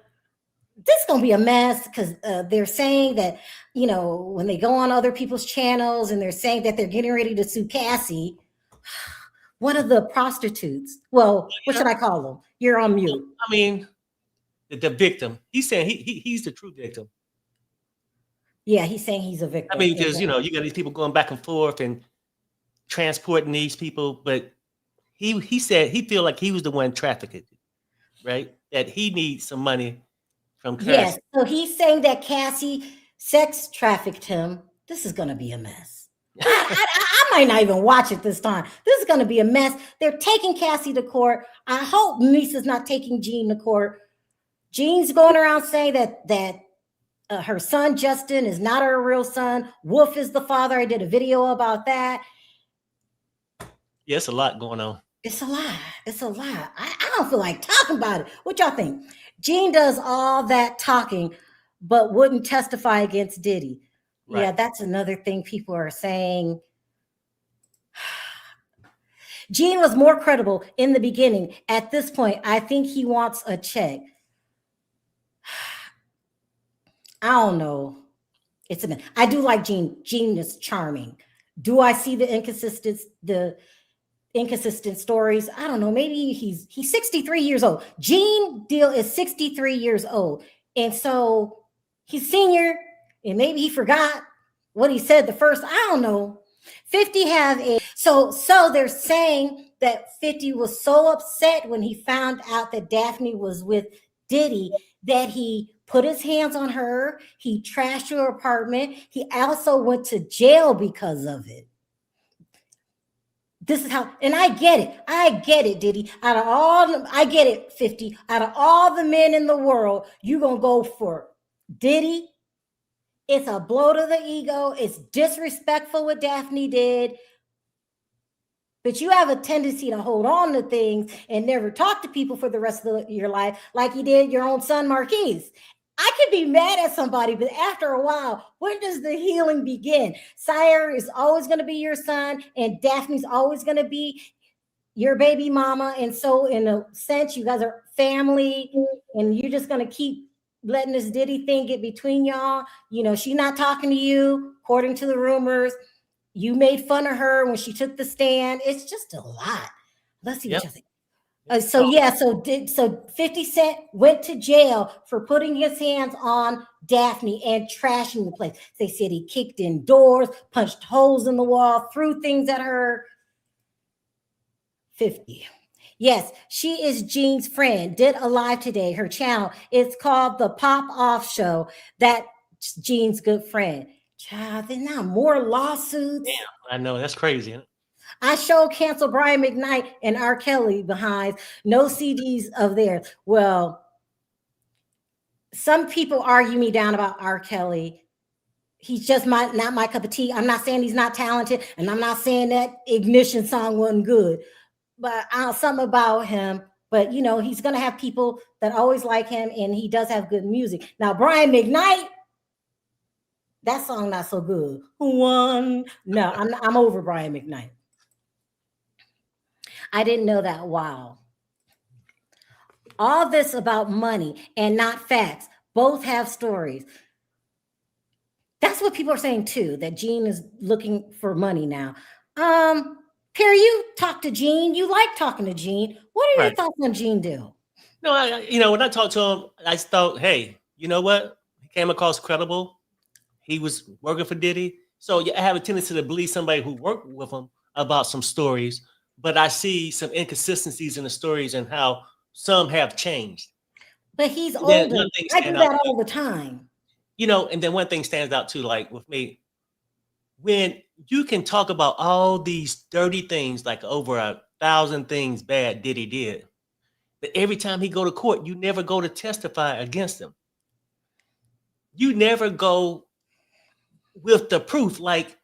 this is going to be a mess because they're saying that, you know, when they go on other people's channels and they're saying that they're getting ready to sue Cassie, one of the prostitutes. Well, what should I call them? You're on mute. I mean, the victim. He's saying he's the true victim. Yeah, he's saying he's a victim. I mean, because you know, you got these people going back and forth and transporting these people, but he said he feel like he was the one trafficking, right? That he needs some money from Cassie. Yes, so he's saying that Cassie sex trafficked him. This is going to be a mess. I might not even watch it this time. This is going to be a mess. They're taking Cassie to court. I hope Lisa's not taking Jean to court. Jean's going around saying that her son Justin is not her real son. Wolf is the father. I did a video about that. Yeah, it's a lot going on. It's a lot. It's a lot. I don't feel like talking about it. What y'all think? Jean does all that talking, but wouldn't testify against Diddy. Right. Yeah, that's another thing people are saying. Jean was more credible in the beginning. At this point, I think he wants a check. I don't know. I do like Jean. Jean is charming. Do I see the inconsistent stories? I don't know. Maybe he's 63 years old. Jean Deal is 63 years old. And so he's senior, and maybe he forgot what he said the first. I don't know. 50 have a so they're saying that 50 was so upset when he found out that Daphne was with Diddy that he put his hands on her. He trashed her apartment. He also went to jail because of it. This is how, and I get it, Diddy. I get it, 50. Out of all the men in the world, you're going to go for Diddy. It's a blow to the ego. It's disrespectful what Daphne did. But you have a tendency to hold on to things and never talk to people for the rest of your life, like you did your own son, Marquise. I could be mad at somebody, but after a while, when does the healing begin? Sire is always going to be your son, and Daphne's always going to be your baby mama. And so in a sense, you guys are family, and you're just going to keep letting this Diddy thing get between y'all. You know, she's not talking to you, according to the rumors. You made fun of her when she took the stand. It's just a lot. Let's see what you think. So 50 Cent went to jail for putting his hands on Daphne and trashing the place. They said he kicked in doors, punched holes in the wall, threw things at her. 50. Yes, she is Jean's friend. Did a live today. Her channel. It's called The Pop Off Show. That's Jean's good friend. Child, there's now more lawsuits. Damn, I know. That's crazy. Huh? I show cancel Brian McKnight and R. Kelly behind no CDs of theirs. Well, some people argue me down about R. Kelly. He's just not my cup of tea. I'm not saying he's not talented, and I'm not saying that Ignition song wasn't good, but something about him. But, you know, he's going to have people that always like him, and he does have good music. Now, Brian McKnight, that song not so good. No, I'm over Brian McKnight. I didn't know that. Wow. All this about money and not facts. Both have stories. That's what people are saying too, that Jean is looking for money now. Perry, you talk to Jean. You like talking to Jean. What are your thoughts on Jean Deal? No, when I talked to him, I just thought, hey, you know what? He came across credible. He was working for Diddy. So I have a tendency to believe somebody who worked with him about some stories, but I see some inconsistencies in the stories and how some have changed. But he's older. I do that all the time. You know, and then one thing stands out too, like with me, when you can talk about all these dirty things, like over 1,000 things bad Diddy did, but every time he go to court, you never go to testify against him. You never go with the proof. Like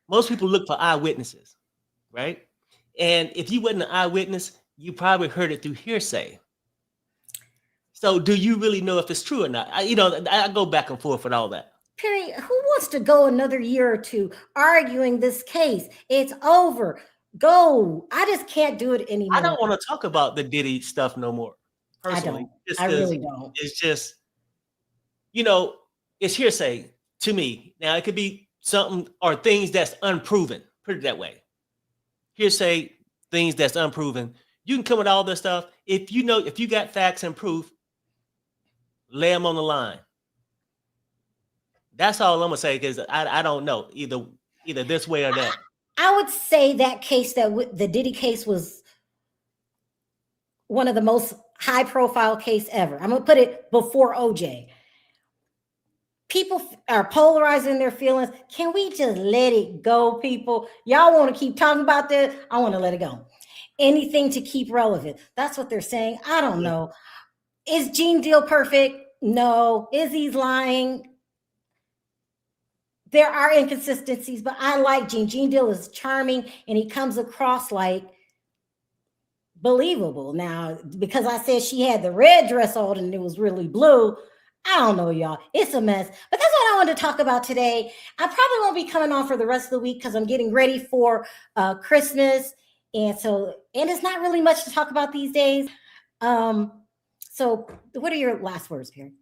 most people look for eyewitnesses, right? And if you wasn't an eyewitness, you probably heard it through hearsay. So do you really know if it's true or not? I go back and forth with all that. Perry, who wants to go another year or two arguing this case? It's over. Go. I just can't do it anymore. I don't want to talk about the Diddy stuff no more. personally. don't. I really don't. It's just, you know, it's hearsay to me. Now it could be something or things that's unproven. Put it that way. Hearsay, things that's unproven. You can come with all this stuff. If you got facts and proof, lay them on the line. That's all I'm gonna say, because I don't know either this way or that. I would say that case, the Diddy case, was one of the most high profile case ever. I'm gonna put it before OJ. People are polarizing their feelings. Can we just let it go, people? Y'all want to keep talking about this? I want to let it go. Anything to keep relevant. That's what they're saying. I don't know. Is Gene Deal perfect? No. Is he lying? There are inconsistencies, but I like Gene. Gene Deal is charming, and he comes across like believable. Now, because I said she had the red dress on and it was really blue, I don't know, y'all. It's a mess. But that's what I wanted to talk about today. I probably won't be coming on for the rest of the week because I'm getting ready for Christmas. And it's not really much to talk about these days. So what are your last words, Perry?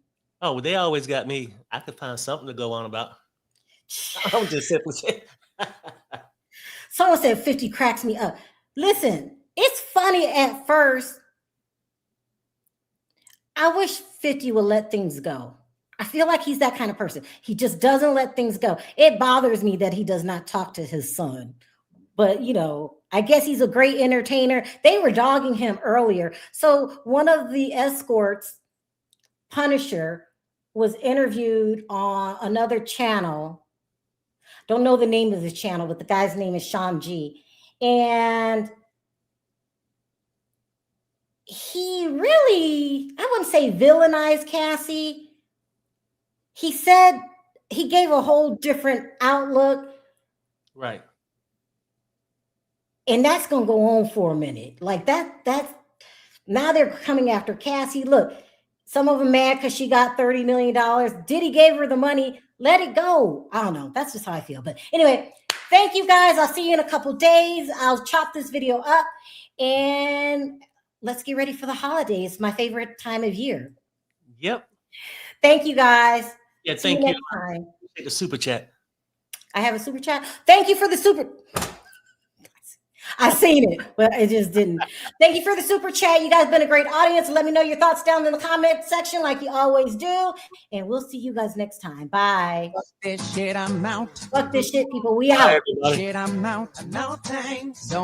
Oh, well, they always got me. I could find something to go on about. I'm just simply saying. Someone said 50 cracks me up. Listen, it's funny at first. I wish 50 would let things go. I feel like he's that kind of person. He just doesn't let things go. It bothers me that he does not talk to his son. But, I guess he's a great entertainer. They were dogging him earlier. So one of the escorts, Punisher, was interviewed on another channel. Don't know the name of the channel, but the guy's name is Sean G. And he really, I wouldn't say villainized Cassie. He said he gave a whole different outlook. Right. And that's going to go on for a minute. Like that's now they're coming after Cassie. Look, some of them mad because she got $30 million. Diddy gave her the money. Let it go. I don't know. That's just how I feel. But anyway, thank you guys. I'll see you in a couple days. I'll chop this video up and let's get ready for the holidays. My favorite time of year. Yep. Thank you guys. Yeah, See thank you. next time. Take a super chat. I have a super chat. Thank you for the super. I seen it, but I just didn't. Thank you for the super chat. You guys been a great audience. Let me know your thoughts down in the comment section like you always do. And we'll see you guys next time. Bye. Fuck this shit, I'm out. Fuck this shit, people. We Bye, out. everybody. Shit, I'm out. No thanks. Don't